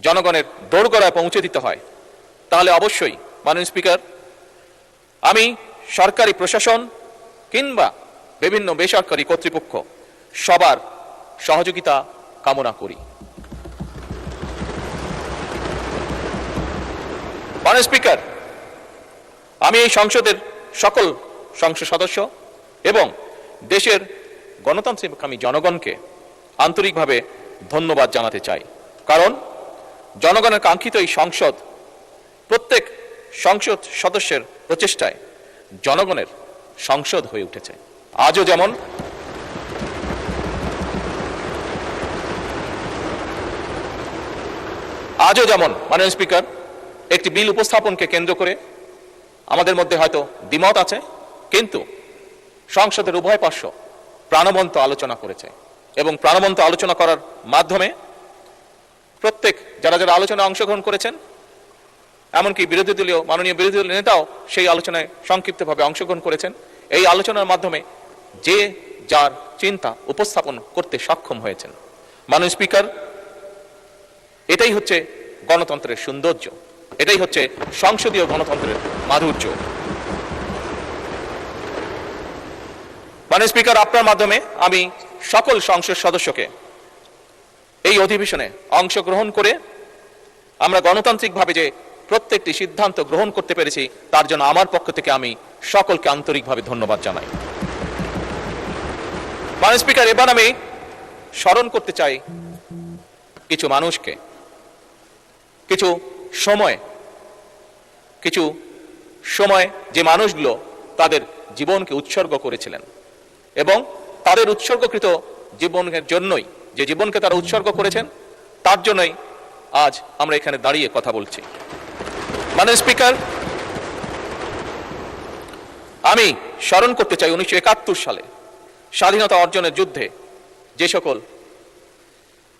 জনগণের দোরগোড়ায় পৌঁছে দিতে হয়, তাহলে অবশ্যই মাননীয় স্পিকার, আমি সরকারি প্রশাসন কিংবা বিভিন্ন বেসরকারি কর্তৃপক্ষ সবার সহযোগিতা কামনা করি। মাননীয় স্পিকার, আমি এই সংসদের সকল সংসদ সদস্য এবং দেশের গণতান্ত্রিককামী জনগণকে আন্তরিকভাবে ধন্যবাদ জানাতে চাই। কারণ জনগণের কাঙ্ক্ষিত এই সংসদ, প্রত্যেক সংসদ সদস্যের প্রচেষ্টায় জনগণের সংসদ হয়ে উঠেছে। আজও যেমন মাননীয় স্পিকার একটি বিল উপস্থাপনকে কেন্দ্র করে আমাদের মধ্যে হয়তো দ্বিমত আছে, কিন্তু সংসদের উভয় পার্শ্ব প্রাণবন্ত আলোচনা করেছে এবং প্রাণবন্ত আলোচনা করার মাধ্যমে প্রত্যেক যারা যারা আলোচনায় অংশগ্রহণ করেছেন, এমনকি মাননীয় বিরোধী দলীয় নেতাও সেই আলোচনায় সংক্ষিপ্তভাবে অংশগ্রহণ করেছেন। এই আলোচনার মাধ্যমে যে যার চিন্তা উপস্থাপন করতে সক্ষম হয়েছেন। মাননীয় স্পিকার, এটাই হচ্ছে গণতন্ত্রের সৌন্দর্য, এটাই হচ্ছে সংসদীয় গণতন্ত্রের মাধুর্য। মাননীয় স্পিকার, আপনার মাধ্যমে আমি সকল সংসদ সদস্যকে এই অধিবেশনে অংশগ্রহণ করে আমরা গণতান্ত্রিকভাবে যে প্রত্যেকটি সিদ্ধান্ত গ্রহণ করতে পেরেছি তার জন্য আমার পক্ষ থেকে আমি সকলকে আন্তরিকভাবে ধন্যবাদ জানাই। মাননীয় স্পিকার, এবার আমি স্মরণ করতে চাই কিছু মানুষকে, কিছু সময় যে মানুষগুলো তাদের জীবনকে উৎসর্গ করেছিলেন এবং তাদের উৎসর্গকৃত জীবনের জন্যই, যে জীবনকে তারা উৎসর্গ করেছেন তার জন্যই আজ আমরা এখানে দাঁড়িয়ে কথা বলছি। মাননীয় স্পিকার, আমি স্মরণ করতে চাই 1971 সালে স্বাধীনতা অর্জনের যুদ্ধে যে সকল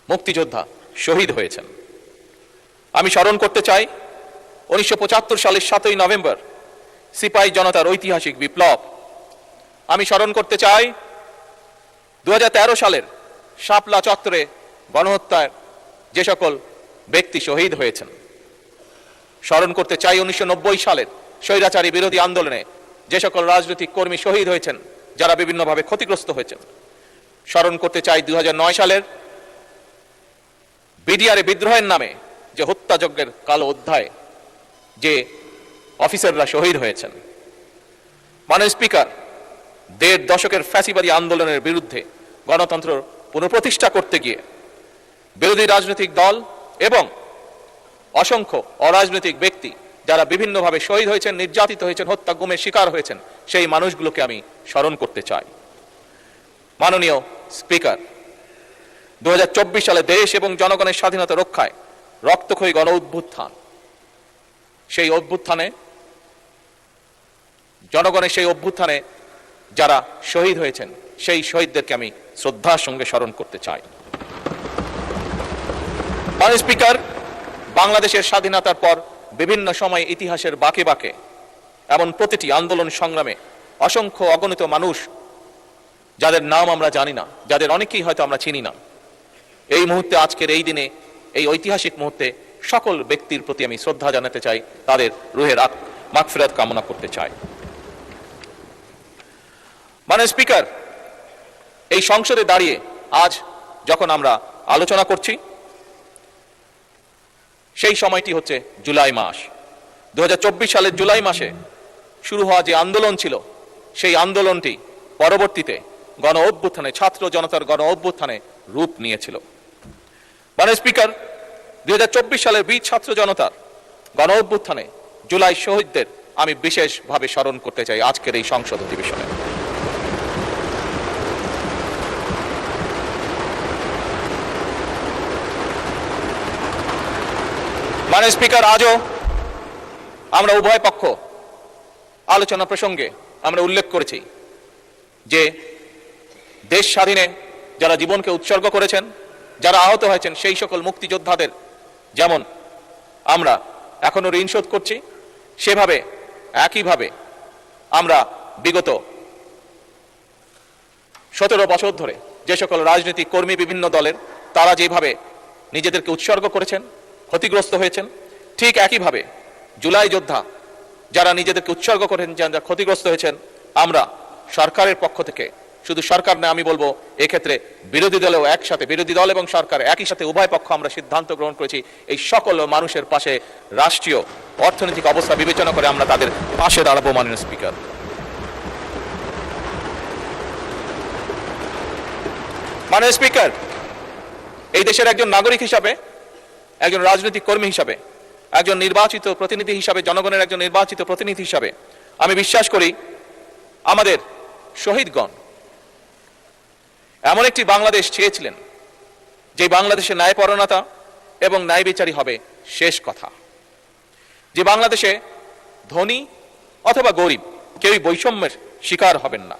মুক্তিযোদ্ধা শহীদ হয়েছেন। আমি স্মরণ করতে চাই 1975 সালের 7ই নভেম্বর সিপাহী জনতার ঐতিহাসিক বিপ্লব। আমি স্মরণ করতে চাই 2013 সালের শাপলা চত্বরে গণহত্যার যে সকল ব্যক্তি শহীদ হয়েছেন। স্মরণ করতে চাই 1990 সালের স্বৈরাচারী বিরোধী আন্দোলনে যে সকল রাজনৈতিক কর্মী শহীদ হয়েছেন, যারা বিভিন্নভাবে ক্ষতিগ্রস্ত হয়েছেন। স্মরণ করতে চাই 2009 সালের বিডিআরে বিদ্রোহের নামে যে হত্যাযজ্ঞের কালো অধ্যায় যে অফিসাররা শহীদ হয়েছেন। মাননীয় স্পিকার, 1.5 দশকের ফ্যাসিবাদী আন্দোলনের বিরুদ্ধে গণতন্ত্র পুনঃপ্রতিষ্ঠা করতে গিয়ে বিরোধী রাজনৈতিক দল এবং অসংখ্য অরাজনৈতিক ব্যক্তি যারা বিভিন্নভাবে শহীদ হয়েছেন, নির্যাতিত হয়েছেন, হত্যা গুমের শিকার হয়েছেন, সেই মানুষগুলোকে আমি স্মরণ করতে চাই। মাননীয় স্পিকার, 2024 সালে দেশ এবং জনগণের স্বাধীনতা রক্ষায় রক্তক্ষয়ী গণ অভ্যুত্থান, সেই অভ্যুত্থানে জনগণের সেই অভ্যুত্থানে যারা শহীদ হয়েছেন সেই শহীদদেরকে আমি শ্রদ্ধার সঙ্গে স্মরণ করতে চাই। মাননীয় স্পিকার, বাংলাদেশের স্বাধীনতার পর বিভিন্ন সময় ইতিহাসের বাঁকে বাঁকে এমন প্রতিটি আন্দোলন সংগ্রামে অসংখ্য অগণিত মানুষ যাদের নাম আমরা জানি না, যাদের অনেকেই হয়তো আমরা চিনি না, এই মুহূর্তে আজকের এই দিনে এই ঐতিহাসিক মুহূর্তে সকল ব্যক্তির প্রতি আমি শ্রদ্ধা জানাতে চাই, তাদের রুহের মাগফিরাত কামনা করতে চাই। মাননীয় স্পিকার, এই সংসদে দাঁড়িয়ে আজ যখন আমরা আলোচনা করছি সেই সময়টি হচ্ছে জুলাই মাস। 2024 সালের জুলাই মাসে শুরু হওয়া যে আন্দোলন ছিল সেই আন্দোলনটি পরবর্তীতে গণ অভ্যুত্থানে, ছাত্র জনতার গণ অভ্যুত্থানে রূপ নিয়েছিল। মাননীয় স্পিকার, 2024 সালের বীর ছাত্র জনতার গণ অভ্যুত্থানে জুলাই শহীদদের আমি বিশেষভাবে স্মরণ করতে চাই আজকের এই সংসদ অধিবেশনে। মাননীয় স্পিকার, আজও আমরা উভয় পক্ষ আলোচনা প্রসঙ্গে আমরা উল্লেখ করেছি যে দেশ স্বাধীনে যারা জীবনকে উৎসর্গ করেছেন, যারা আহত হয়েছেন, সেই সকল মুক্তিযোদ্ধাদের যেমন আমরা এখনো ঋণ শোধ করছি, সেভাবে একইভাবে আমরা বিগত 17 বছর ধরে যে সকল রাজনৈতিক কর্মী বিভিন্ন দলের তারা যেভাবে নিজেদেরকে উৎসর্গ করেছেন, ক্ষতিগ্রস্ত হয়েছেন, ঠিক একইভাবে জুলাই যোদ্ধা যারা নিজেদেরকে উৎসর্গ করেন, যারা ক্ষতিগ্রস্ত হয়েছেন, আমরা সরকারের পক্ষ থেকে, শুধু সরকার নয় আমি বলবো এক্ষেত্রে বিরোধী দলেও একসাথে, বিরোধী দল এবং সরকার একই সাথে উভয় পক্ষ আমরা সিদ্ধান্ত গ্রহণ করেছি এই সকল মানুষের পাশে রাষ্ট্রীয় অর্থনৈতিক অবস্থা বিবেচনা করে আমরা তাদের পাশে দাঁড়াবো। মাননীয় স্পিকার, মাননীয় স্পিকার, এই দেশের একজন নাগরিক হিসাবে, একজন রাজনৈতিক কর্মী হিসাবে, একজন নির্বাচিত প্রতিনিধি হিসাবে, জনগণের একজন নির্বাচিত প্রতিনিধি হিসাবে আমি বিশ্বাস করি আমাদের শহীদগণ এমন একটি বাংলাদেশ চেয়েছিলেন যে বাংলাদেশে ন্যায়পরায়ণতা এবং ন্যায় বিচারই হবে শেষ কথা, যে বাংলাদেশে ধনী অথবা গরিব কেউই বৈষম্যের শিকার হবেন না।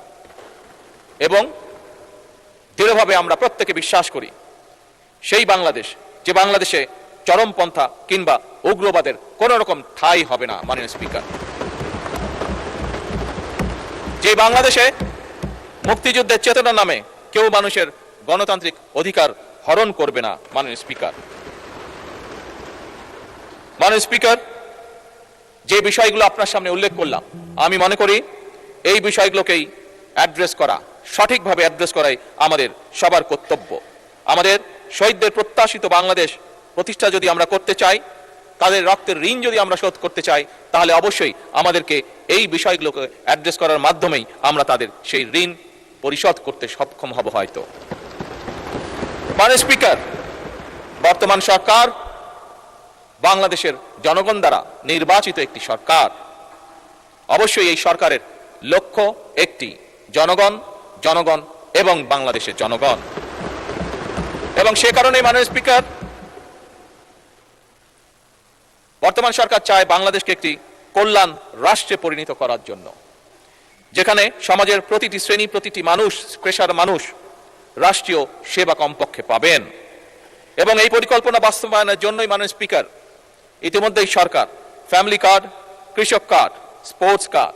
এবং দৃঢ়ভাবে আমরা প্রত্যেকে বিশ্বাস করি সেই বাংলাদেশ, যে বাংলাদেশে চরমপন্থা কিংবা উগ্রবাদের কোন রকম ঠাঁই হবে না মাননীয় স্পিকার, যে বাংলাদেশে মুক্তিযুদ্ধের চেতনার নামে কেউ মানুষের গণতান্ত্রিক অধিকার হরণ করবে না মাননীয় স্পিকার। মাননীয় স্পিকার, যে বিষয়গুলো আপনার সামনে উল্লেখ করলাম, আমি মনে করি এই বিষয়গুলোকেই অ্যাড্রেস করা, সঠিকভাবে অ্যাড্রেস করাই আমাদের সবার কর্তব্য। আমাদের শহীদদের প্রত্যাশিত বাংলাদেশ প্রতিষ্ঠা যদি আমরা করতে চাই, তাদের রক্তের ঋণ যদি আমরা শোধ করতে চাই, তাহলে অবশ্যই আমাদেরকে এই বিষয়গুলোকে অ্যাড্রেস করার মাধ্যমেই আমরা তাদের সেই ঋণ পরিশোধ করতে সক্ষম হব হয়তো। মাননীয় স্পিকার, বর্তমান সরকার বাংলাদেশের জনগণ দ্বারা নির্বাচিত একটি সরকার। অবশ্যই এই সরকারের লক্ষ্য একটি, জনগণ, জনগণ এবং বাংলাদেশের জনগণ। এবং সে কারণে মাননীয় স্পিকার, বর্তমান সরকার চায় বাংলাদেশকে একটি কল্যাণ রাষ্ট্রে পরিণত করার জন্য, যেখানে সমাজের প্রতিটি শ্রেণী, প্রতিটি মানুষ, পেশার মানুষ রাষ্ট্রীয় সেবা কমপক্ষে পাবেন। এবং এই পরিকল্পনা বাস্তবায়নের জন্যই মাননীয় স্পিকার, ইতিমধ্যেই সরকার ফ্যামিলি কার্ড, কৃষক কার্ড, স্পোর্টস কার্ড,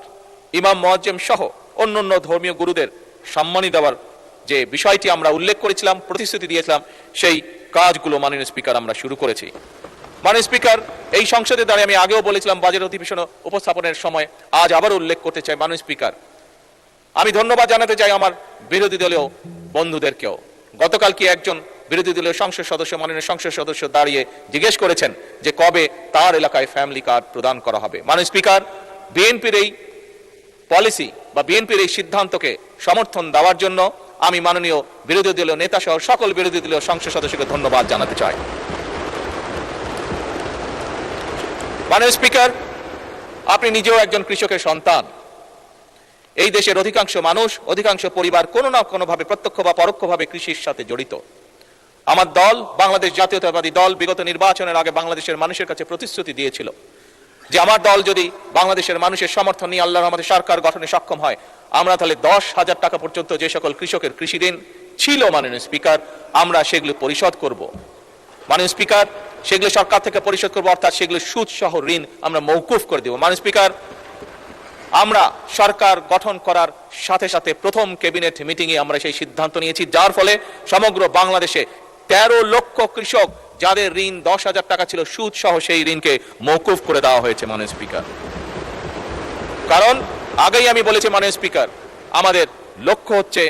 ইমাম মুয়াজ্জেম সহ অন্যান্য ধর্মীয় গুরুদের সম্মানী দেওয়ার যে বিষয়টি আমরা উল্লেখ করেছিলাম, প্রতিশ্রুতি দিয়েছিলাম, সেই কাজগুলো মাননীয় স্পিকার আমরা শুরু করেছি। মাননীয় স্পিকার, এই সংসদে দাঁড়িয়ে আমি আগেও বলেছিলাম বাজেট অধিবেশন উপস্থাপনের সময়, আজ আবার উল্লেখ করতে চাই মাননীয় স্পিকার, আমি ধন্যবাদ জানাতে চাই আমার বিরোধী দলীয় বন্ধুদেরকেও। গতকাল কি একজন বিরোধী দলীয় সংসদ সদস্য, মাননীয় সংসদ সদস্য দাঁড়িয়ে জিজ্ঞেস করেছেন যে কবে তার এলাকায় ফ্যামিলি কার্ড প্রদান করা হবে। মাননীয় স্পিকার, বিএনপির এই পলিসি বা বিএনপির এই সিদ্ধান্তকে সমর্থন দেওয়ার জন্য আমি মাননীয় বিরোধী দলীয় নেতা সহ সকল বিরোধী দলীয় সংসদ সদস্যকে ধন্যবাদ জানাতে চাই। মাননীয় স্পিকার, আপনি নিজেও একজন কৃষকের সন্তান। এই দেশের অধিকাংশ মানুষ, অধিকাংশ পরিবার কোনো না কোনোভাবে প্রত্যক্ষ বা পরোক্ষভাবে কৃষির সাথে জড়িত। আমার দল, বাংলাদেশ জাতীয়তাবাদী দল, বিগত নির্বাচনের আগে বাংলাদেশের মানুষের কাছে প্রতিশ্রুতি দিয়েছিল যে আমার দল যদি বাংলাদেশের মানুষের সমর্থন নিয়ে আল্লাহর রহমতে সরকার গঠনে সক্ষম হয়, আমরা তাহলে 10,000 টাকা পর্যন্ত যে সকল কৃষকের কৃষি ঋণ ছিল মাননীয় স্পিকার, আমরা সেগুলো পরিশোধ করব। মাননীয় স্পিকার, সেগুলো সরকার থেকে পরিশোধ করবো, অর্থাৎ সেগুলো সুদ সহ ঋণ আমরা মৌকুফ করে দেব। মাননীয় স্পিকার, আমরা সরকার গঠন করার সাথে সাথে প্রথম ক্যাবিনেট মিটিংয়ে আমরা সেই সিদ্ধান্ত নিয়েছি, যার ফলে সমগ্র বাংলাদেশে 13 লক্ষ কৃষক যাদের ঋণ 10,000 টাকা ছিল সুদ সহ, সেই ঋণকে মৌকুফ করে দেওয়া হয়েছে মাননীয় স্পিকার। কারণ আগেই আমি বলেছি মাননীয় স্পিকার, আমাদের লক্ষ্য হচ্ছে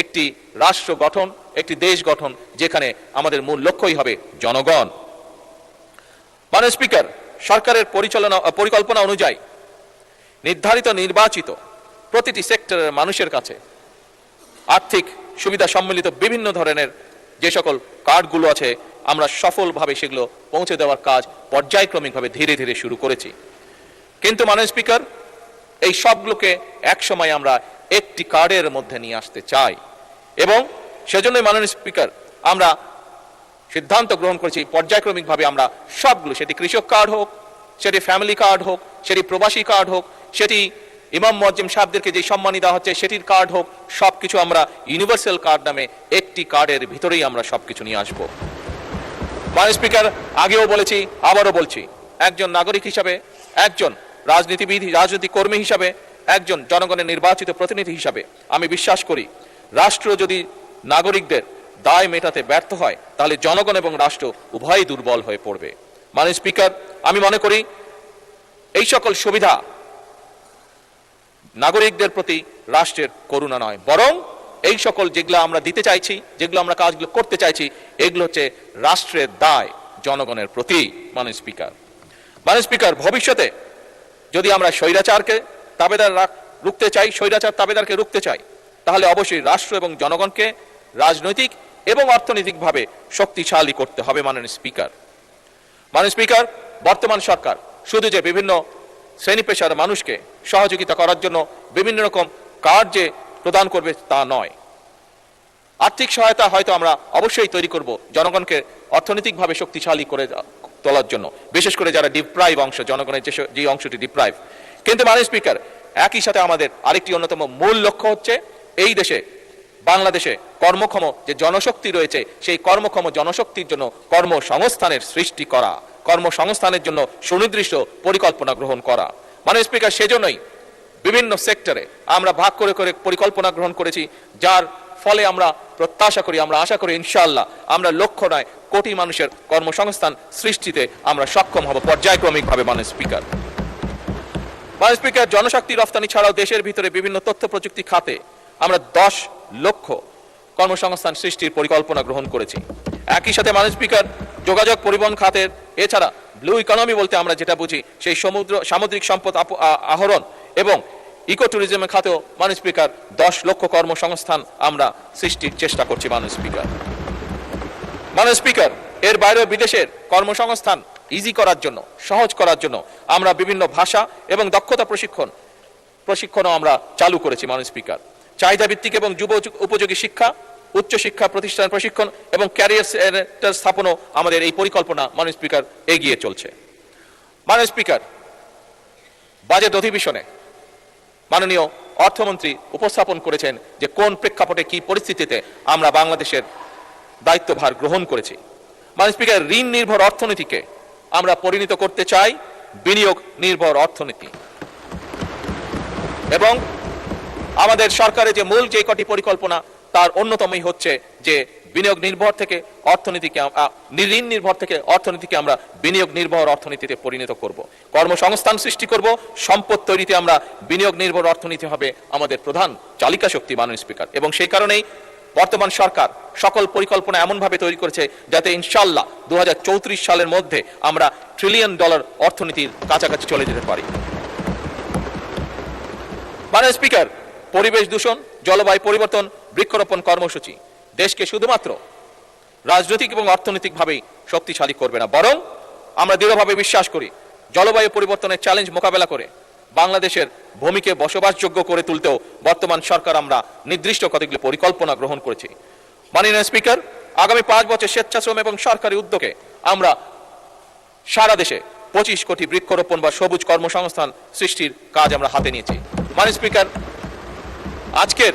একটি রাষ্ট্র গঠন, একটি দেশ গঠন, যেখানে আমাদের মূল লক্ষ্যই হবে জনগণ। মাননীয় স্পিকার, সরকারের পরিকল্পনা অনুযায়ী নির্ধারিত নির্বাচিত প্রতিটি সেক্টরের মানুষের কাছে আর্থিক সুবিধা সম্মিলিত বিভিন্ন ধরনের যে সকল কার্ডগুলো আছে, আমরা সফলভাবে সেগুলো পৌঁছে দেওয়ার কাজ পর্যায়ক্রমিকভাবে ধীরে ধীরে শুরু করেছি। কিন্তু মাননীয় স্পিকার, এই সবগুলোকে একসময় আমরা একটি কার্ডের মধ্যে নিয়ে আসতে চাই এবং সেজন্যই মাননীয় স্পিকার আমরা সিদ্ধান্ত গ্রহণ করেছি পর্যায়ক্রমিকভাবে আমরা সবগুলো, সেটি কৃষক কার্ড হোক, সেটি ফ্যামিলি কার্ড হোক, সেটি প্রবাসী কার্ড হোক, সেটি ইমাম মুয়াজ্জেম সাহেবদেরকে যে সম্মানী দেওয়া হচ্ছে সেটির কার্ড হোক, সবকিছু আমরা ইউনিভার্সাল কার্ড নামে একটি কার্ডের ভিতরেই আমরা সবকিছু নিয়ে আসব। মাননীয় স্পিকার, আগেও বলেছি, আবারও বলছি, একজন নাগরিক হিসাবে, একজন রাজনীতিবিদ, রাজনৈতিক কর্মী হিসাবে, একজন জনগণের নির্বাচিত প্রতিনিধি হিসাবে আমি বিশ্বাস করি রাষ্ট্র যদি নাগরিকদের দায় মেটাতে ব্যর্থ হয়, তাহলে জনগণ এবং রাষ্ট্র উভয়ই দুর্বল হয়ে পড়বে। মাননীয় স্পিকার, আমি মনে করি এই সকল সুবিধা নাগরিকদের প্রতি রাষ্ট্রের করুণা নয়, বরং এই সকল যেগুলো আমরা দিতে চাইছি, যেগুলো আমরা কাজগুলো করতে চাইছি, এগুলো হচ্ছে রাষ্ট্রের দায় জনগণের প্রতি। মাননীয় স্পিকার, ভবিষ্যতে যদি আমরা স্বৈরাচারকে তাবেদার রুখতে চাই, স্বৈরাচার তাবেদারকে রুখতে চাই, তাহলে অবশ্যই রাষ্ট্র এবং জনগণকে রাজনৈতিক এবং অর্থনৈতিকভাবে শক্তিশালী করতে হবে। মাননীয় স্পিকার, বর্তমান সরকার শুধু যে বিভিন্ন শ্রেণী পেশার মানুষকে সহযোগিতা করার জন্য বিভিন্ন রকম কার্ড যে প্রদান করবে তা নয়। আর্থিক সহায়তা হয়তো আমরা অবশ্যই তৈরি করব জনগণকে অর্থনৈতিকভাবে শক্তিশালী করে তোলার জন্য, বিশেষ করে যারা ডিপ্রাইভ অংশ, জনগণের যে অংশটি ডিপ্রাইভ। কিন্তু মাননীয় স্পিকার, একই সাথে আমাদের আরেকটি অন্যতম মূল লক্ষ্য হচ্ছে এই দেশে, বাংলাদেশে কর্মক্ষম যে জনশক্তি রয়েছে সেই কর্মক্ষম জনশক্তির জন্য কর্মসংস্থানের সৃষ্টি করা, কর্মসংস্থানের জন্য সুনির্দিষ্ট পরিকল্পনা গ্রহণ করা। মাননীয় স্পিকার, সেজন্যই বিভিন্ন সেক্টরে আমরা ভাগ করে করে পরিকল্পনা গ্রহণ করেছি, যার ফলে আমরা প্রত্যাশা করি, আমরা আশা করি ইনশাআল্লাহ আমরা লক্ষ্য নয় কোটি মানুষের কর্মসংস্থান সৃষ্টিতে আমরা সক্ষম হব পর্যায়ক্রমিকভাবে। মাননীয় স্পিকার, জনশক্তি রফতানি ছাড়াও দেশের ভিতরে বিভিন্ন তথ্য প্রযুক্তি খাতে আমরা 10 লক্ষ কর্মসংস্থান সৃষ্টির পরিকল্পনা গ্রহণ করেছি। একই সাথে মাননীয় স্পিকার, যোগাযোগ পরিবহন খাতের এছাড়া ব্লু ইকোনমি বলতে আমরা যেটা বুঝি সেই সামুদ্রিক সম্পদ আহরণ এবং ইকো ট্যুরিজমের খাতেও মাননীয় স্পিকার 10 লক্ষ কর্মসংস্থান আমরা সৃষ্টির চেষ্টা করছি। মাননীয় স্পিকার, এর বাইরেও বিদেশের কর্মসংস্থান ইজি করার জন্য, সহজ করার জন্য আমরা বিভিন্ন ভাষা এবং দক্ষতা প্রশিক্ষণও আমরা চালু করেছি। মাননীয় স্পিকার, চাহিদা ভিত্তিক এবং যুব উপযোগী শিক্ষা, উচ্চ শিক্ষা প্রতিষ্ঠান প্রশিক্ষণ এবং ক্যারিয়ার সেন্টার স্থাপনও আমাদের এই পরিকল্পনা মাননীয় স্পিকার এগিয়ে চলছে। মাননীয় স্পিকার, বাজেট অধিবেশনে মাননীয় অর্থমন্ত্রী উপস্থাপন করেছেন যে কোন প্রেক্ষাপটে কি পরিস্থিতিতে আমরা বাংলাদেশের দায়িত্বভার গ্রহণ করেছি। মাননীয় স্পিকার, ঋণ নির্ভর অর্থনীতিকে আমরা পরিণত করতে চাই বিনিয়োগ নির্ভর অর্থনীতি, এবং আমাদের সরকারের যে মূল যে কটি পরিকল্পনা তার অন্যতমই হচ্ছে যে বিনিয়োগ নির্ভর থেকে অর্থনীতিকে, ঋণ নির্ভর থেকে অর্থনীতিকে আমরা বিনিয়োগ নির্ভর অর্থনীতিতে পরিণত করব, কর্মসংস্থান সৃষ্টি করব, সম্পদ তৈরিতে আমরা বিনিয়োগ নির্ভর অর্থনীতি হবে আমাদের প্রধান চালিকা শক্তি। মাননীয় স্পিকার, এবং সেই কারণেই বর্তমান সরকার সকল পরিকল্পনা এমনভাবে তৈরি করেছে যাতে ইনশাআল্লাহ 2034 সালের মধ্যে আমরা $1 ট্রিলিয়ন অর্থনীতির কাছাকাছি চলে যেতে পারি। মাননীয় স্পিকার, পরিবেশ দূষণ, জলবায়ু পরিবর্তন, বৃক্ষরোপণ কর্মসূচি দেশকে শুধুমাত্র রাজনৈতিক এবং অর্থনৈতিকভাবেই শক্তিশালী করবে না, বরং আমরা দৃঢ়ভাবে বিশ্বাস করি জলবায়ু পরিবর্তনের চ্যালেঞ্জ মোকাবেলা করে বাংলাদেশের ভূমিকে বসবাসযোগ্য করে তুলতেও বর্তমান সরকার আমরা নির্দিষ্ট কতগুলি পরিকল্পনা গ্রহণ করেছি। মাননীয় স্পিকার, আগামী 5 বছর স্বেচ্ছাশ্রম এবং সরকারি উদ্যোগে আমরা সারা দেশে 25 কোটি বৃক্ষরোপণ বা সবুজ কর্মসংস্থান সৃষ্টির কাজ আমরা হাতে নিয়েছি। মাননীয় স্পিকার, আজকের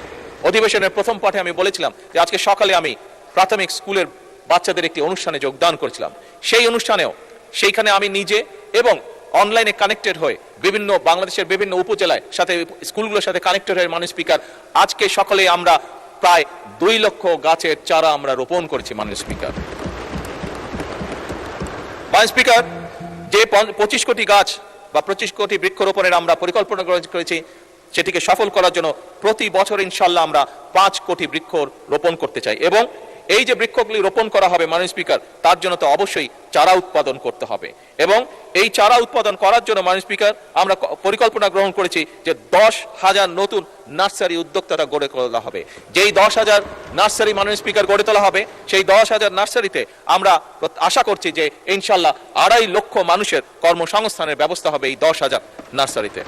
অধিবেশনের প্রথম পাঠে আমি বলেছিলাম যে আজকে সকালে আমি প্রাথমিক স্কুলের বাচ্চাদের একটি অনুষ্ঠানে যোগদান করেছিলাম। সেই অনুষ্ঠানেও সেইখানে আমি নিজে এবং অনলাইনে কানেক্টেড হয়ে বিভিন্ন বাংলাদেশের বিভিন্ন উপজেলায় সাথে স্কুলগুলোর সাথে কানেক্টেড হয়ে মাননীয় স্পিকার আজকে সকালে আমরা প্রায় 2 লক্ষ গাছের চারা আমরা রোপণ করেছি। মাননীয় স্পিকার, মাননীয় স্পিকার, যে 25 কোটি গাছ বা 25 কোটি বৃক্ষরোপণের আমরা পরিকল্পনা করেছি সেটিকে সফল করার জন্য প্রতি বছর ইনশাআল্লাহ আমরা 5 কোটি বৃক্ষ রোপণ করতে চাই, এবং এই যে বৃক্ষগুলি রোপণ করা হবে মাননীয় স্পিকার তার জন্য তো অবশ্যই চারা উৎপাদন করতে হবে, এবং এই চারা উৎপাদন করার জন্য মাননীয় স্পিকার আমরা পরিকল্পনা গ্রহণ করেছি যে 10,000 নতুন নার্সারি উদ্যোক্তারা গড়ে তোলা হবে। যেই 10,000 নার্সারি মাননীয় স্পিকার গড়ে তোলা হবে সেই 10,000 নার্সারিতে আমরা আশা করছি যে ইনশাআল্লাহ 2.5 লক্ষ মানুষের কর্মসংস্থানের ব্যবস্থা হবে এই 10,000 নার্সারিতে।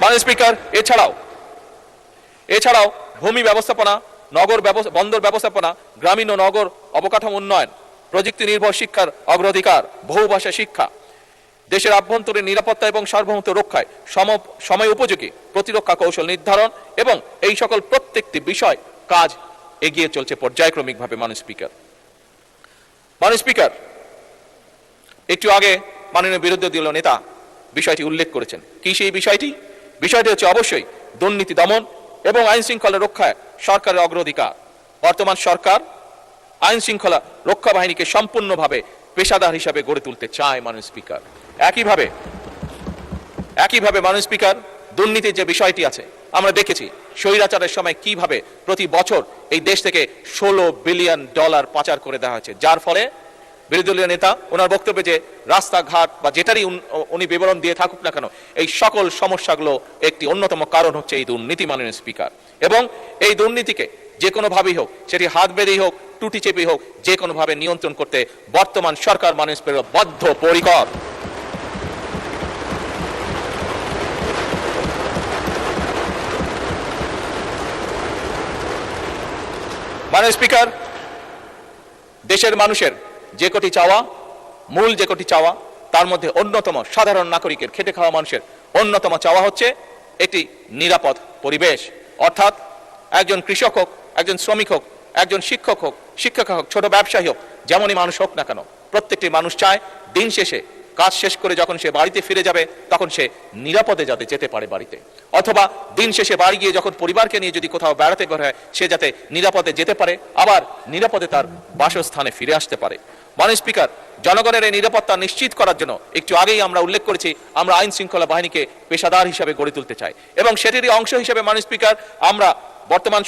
মাননীয় স্পিকার, এছাড়াও ভূমি ব্যবস্থাপনা, নগর বন্দর ব্যবস্থাপনা, গ্রামীণ ও নগর অবকাঠামো উন্নয়ন, প্রযুক্তি নির্ভর শিক্ষার অগ্রাধিকার, বহুভাষা শিক্ষা, দেশের আভ্যন্তরীণ নিরাপত্তা এবং সার্বভৌমত্ব রক্ষায় সময় উপযোগী প্রতিরক্ষা কৌশল নির্ধারণ এবং এই সকল প্রত্যেকটি বিষয় কাজ এগিয়ে চলছে পর্যায়ক্রমিকভাবে। মাননীয় স্পিকার, একটু আগে মাননীয় বিরোধী দলীয় নেতা বিষয়টি উল্লেখ করেছেন। কি সেই বিষয়টি হচ্ছে অবশ্যই দুর্নীতি দমন এবং আইন শৃঙ্খলা রক্ষায় সরকারের অগ্রাধিকার। বর্তমান সরকার আইন শৃঙ্খলা রক্ষা বাহিনীকে সম্পূর্ণভাবে পেশাদার হিসাবে গড়ে তুলতে চায়। মাননীয় স্পিকার, একইভাবে মাননীয় স্পিকার, দুর্নীতির যে বিষয়টি আছে আমরা দেখেছি স্বৈরাচারের সময় কিভাবে প্রতি বছর এই দেশ থেকে $16 বিলিয়ন পাচার করে দেওয়া হয়েছে, যার ফলে বিরোধী দলীয় নেতা ওনার বক্তব্যে যে রাস্তাঘাট বা যেটারই উনি বিবরণ দিয়ে থাকুক না কেন এই সকল সমস্যাগুলো একটি অন্যতম কারণ হচ্ছে এই দুর্নীতি। মাননীয় স্পিকার, এবং এই দুর্নীতিকে যে কোনোভাবেই হোক, সেটি হাত বেঁধেই হোক, টুটি চেপেই হোক, যে কোনোভাবে নিয়ন্ত্রণ করতে বর্তমান সরকার মাননীয় স্পিকার বদ্ধপরিকর। মাননীয় স্পিকার, দেশের মানুষের যে কটি চাওয়া, মূল যে কটি চাওয়া, তার মধ্যে অন্যতম সাধারণ নাগরিকের, খেটে খাওয়া মানুষের অন্যতম চাওয়া হচ্ছে একটি নিরাপদ পরিবেশ। অর্থাৎ একজন কৃষক হোক, একজন শ্রমিক হোক, একজন শিক্ষক হোক, শিক্ষক হোক, ছোট ব্যবসায়ী হোক, যেমনই মানুষ হোক না কেন, প্রত্যেকটি মানুষ চায় দিন শেষে কাজ শেষ করে যখন সে বাড়িতে ফিরে যাবে তখন সে নিরাপদে যাতে যেতে পারে বাড়িতে, অথবা দিন শেষে বাড়ি গিয়ে যখন পরিবারকে নিয়ে যদি কোথাও বেড়াতে বের হয় সে যাতে নিরাপদে যেতে পারে, আবার নিরাপদে তার বাসস্থানে ফিরে আসতে পারে। মাননীয় স্পিকার, জনগণের এই নিরাপত্তা নিশ্চিত করার জন্য একটু আগেই আমরা উল্লেখ করেছি আমরা আইন শৃঙ্খলা বাহিনীকে পেশাদার হিসাবে গড়ে তুলতে চাই, এবং সেটিরই অংশ হিসেবে মাননীয় স্পিকার আমরা বর্তমান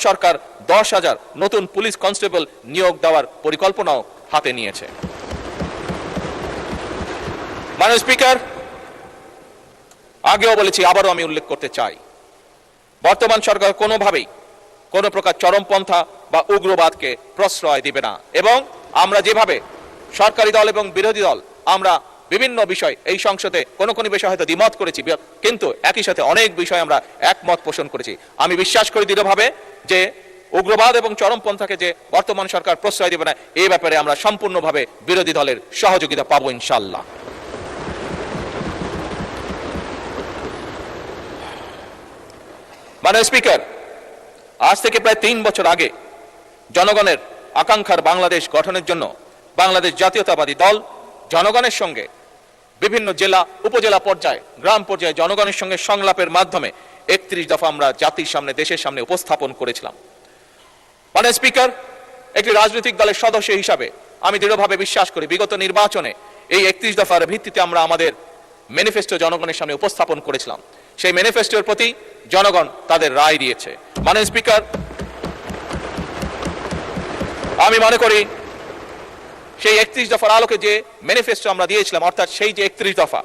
সরকার 10,000 নতুন পুলিশ কনস্টেবল নিয়োগ দেওয়ার পরিকল্পনাও হাতে নিয়েছে। মাননীয় স্পিকার, আগেও বলেছি, আবারও আমি উল্লেখ করতে চাই, বর্তমান সরকার কোনোভাবেই কোনো প্রকার চরমপন্থা বা উগ্রবাদকে প্রশ্রয় দিবে না, এবং আমরা যেভাবে সরকারি দল এবং বিরোধী দল আমরা বিভিন্ন বিষয় এই সংসদে কোনো বিষয় হয়তো দ্বিমত করেছি, কিন্তু একই সাথে অনেক বিষয় আমরা একমত পোষণ করেছি। আমি বিশ্বাস করি দৃঢ়ভাবে যে উগ্রবাদ এবং চরমপন্থাকে যে বর্তমান সরকার প্রশ্রয় দেবে না, এই ব্যাপারে আমরা সম্পূর্ণভাবে বিরোধী দলের সহযোগিতা পাবো ইনশাআল্লাহ। মাননীয় স্পিকার, আজ থেকে প্রায় 3 বছর আগে জনগণের আকাঙ্ক্ষার বাংলাদেশ গঠনের জন্য বাংলাদেশ জাতীয়তাবাদী দল জনগণের সঙ্গে বিভিন্ন জেলা, উপজেলা পর্যায়ে, গ্রাম পর্যায়ে জনগণের সঙ্গে সংলাপের মাধ্যমে 31 দফা আমরা জাতির সামনে, দেশের সামনে উপস্থাপন করেছিলাম। মাননীয় স্পিকার, একটি রাজনৈতিক দলের সদস্য হিসাবে আমি দৃঢ়ভাবে বিশ্বাস করি বিগত নির্বাচনে এই 31 দফার ভিত্তিতে আমরা আমাদের ম্যানিফেস্টো জনগণের সামনে উপস্থাপন করেছিলাম। সেই ম্যানিফেস্টোর প্রতি জনগণ তাদের রায় দিয়েছে। মাননীয় স্পিকার, আমি মনে করি সেই 31 দফার আলোকে যে ম্যানিফেস্টো আমরা দিয়েছিলাম, অর্থাৎ সেই যে 31 দফা,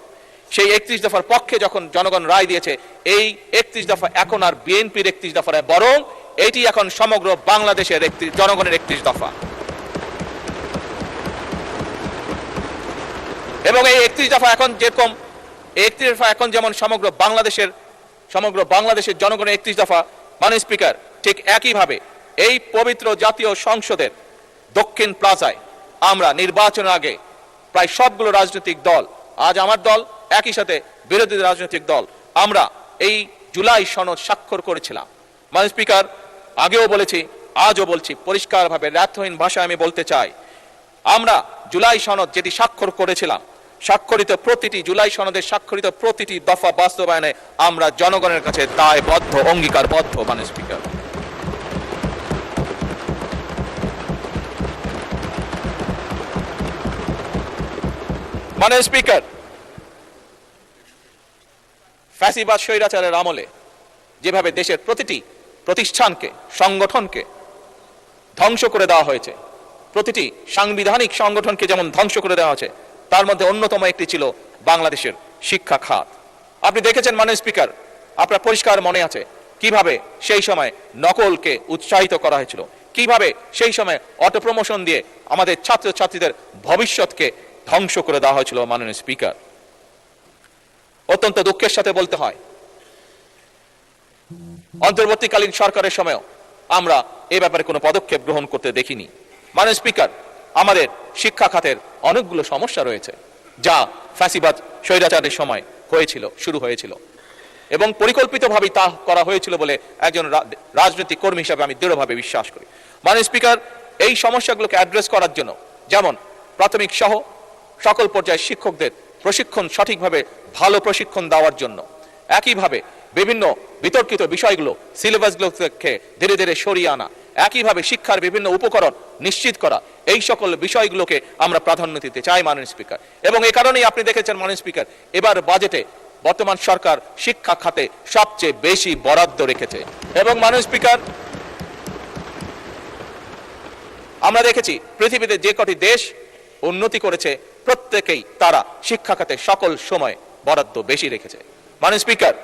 সেই 31 দফার পক্ষে যখন জনগণ রায় দিয়েছে, এই 31 দফা এখন আর বিএনপির 31 দফা নয়, বরং এটি এখন সমগ্র বাংলাদেশের জনগণের 31 দফা। এবং এই 31 দফা এখন যেরকম 31 দফা এখন যেমন সমগ্র বাংলাদেশের জনগণের 31 দফা, মাননীয় স্পিকার, ঠিক একইভাবে এই পবিত্র জাতীয় সংসদের দক্ষিণ প্লাজায় আমরা নির্বাচনের আগে প্রায় সবগুলো রাজনৈতিক দল, আজ আমার দল, একই সাথে বিরোধী রাজনৈতিক দল, আমরা এই জুলাই সনদ স্বাক্ষর করেছিলাম। মাননীয় স্পিকার, আগেও বলেছি, আজও বলছি, পরিষ্কারভাবে ব্যর্থহীন ভাষায় আমি বলতে চাই, আমরা জুলাই সনদ যেটি স্বাক্ষর করেছিলাম, জুলাই সনদের স্বাক্ষরিত প্রতিটি দফা বাস্তবায়নে আমরা জনগণের কাছে দায়বদ্ধ, অঙ্গীকারবদ্ধ। মাননীয় স্পিকার, মাননীয় স্পিকার, ফ্যাসিবাদ স্বৈরাচারের আমলে যেভাবে দেশের প্রতিটি প্রতিষ্ঠানকে, সংগঠনকে ধ্বংস করে দেওয়া হয়েছে, প্রতিটি সাংবিধানিক সংগঠনকে যেমন ধ্বংস করে দেওয়া হয়েছে, তার মধ্যে অন্যতম একটি ছিল বাংলাদেশের শিক্ষা খাত। আপনি দেখেছেন মাননীয় স্পিকার, আপনার পরিষ্কার মনে আছে কিভাবে সেই সময় নকলকে উৎসাহিত করা হয়েছিল, কিভাবে সেই সময় অটো প্রমোশন দিয়ে আমাদের ছাত্রছাত্রীদের ভবিষ্যৎকে ধ্বংস করে দেওয়া হয়েছিল। মাননীয় স্পিকার, অত্যন্ত দুঃখের সাথে বলতে হয়, অন্তর্বর্তীকালীন সরকারের সময়ও আমরা এ ব্যাপারে কোনো পদক্ষেপ গ্রহণ করতে দেখিনি। মাননীয় স্পিকার, আমাদের শিক্ষা খাতের অনেকগুলো সমস্যা রয়েছে যা ফ্যাসিবাদ স্বৈরাচারের সময় শুরু হয়েছিল, এবং পরিকল্পিতভাবেই তা করা হয়েছিল বলে একজন রাজনৈতিক কর্মী হিসাবে আমি দৃঢ়ভাবে বিশ্বাস করি। মাননীয় স্পিকার, এই সমস্যাগুলোকে অ্যাড্রেস করার জন্য যেমন প্রাথমিক সহ সকল পর্যায়ের শিক্ষকদের প্রশিক্ষণ, সঠিকভাবে ভালো প্রশিক্ষণ দেওয়ার জন্য, একইভাবে বিভিন্ন বিতর্কিত বিষয়গুলো সিলেবাসগুলোকে ধীরে ধীরে সরিয়ে আনা, একইভাবে শিক্ষার বিভিন্ন উপকরণ নিশ্চিত করা, এই সকল বিষয়গুলোকে আমরা প্রাধান্য দিতে চাই। মাননীয় স্পিকার, এবং এই কারণেই আপনি দেখেছেন মাননীয় স্পিকার, এবার বাজেটে বর্তমান সরকার শিক্ষা খাতে সবচেয়ে বেশি বরাদ্দ রেখেছে। এবং মাননীয় স্পিকার, আমরা দেখেছি পৃথিবীতে যে কটি দেশ উন্নতি করেছে প্রত্যেকেই তারা শিক্ষা খাতে সকল সময় বরাদ্দ বেশি রেখেছে। মাননীয় স্পিকার,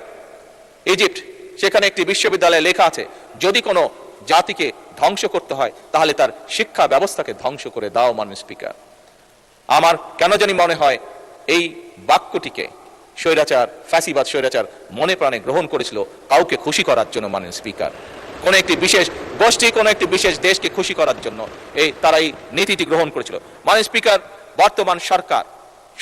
ইজিপ্ট, সেখানে একটি বিশ্ববিদ্যালয়ে লেখা আছে, যদি কোনো জাতিকে ধ্বংস করতে হয় তাহলে তার শিক্ষা ব্যবস্থাকে ধ্বংস করে দাও। মাননীয় স্পিকার, আমার কেন জানি মনে হয় এই বাক্যটিকে ফ্যাসিবাদ স্বৈরাচার মনে প্রাণে গ্রহণ করেছিল কাউকে খুশি করার জন্য। মাননীয় স্পিকার, কোন একটি বিশেষ গোষ্ঠী, কোন একটি বিশেষ দেশকে খুশি করার জন্য তারা এই নীতিটি গ্রহণ করেছিল। মাননীয় স্পিকার, বর্তমান সরকার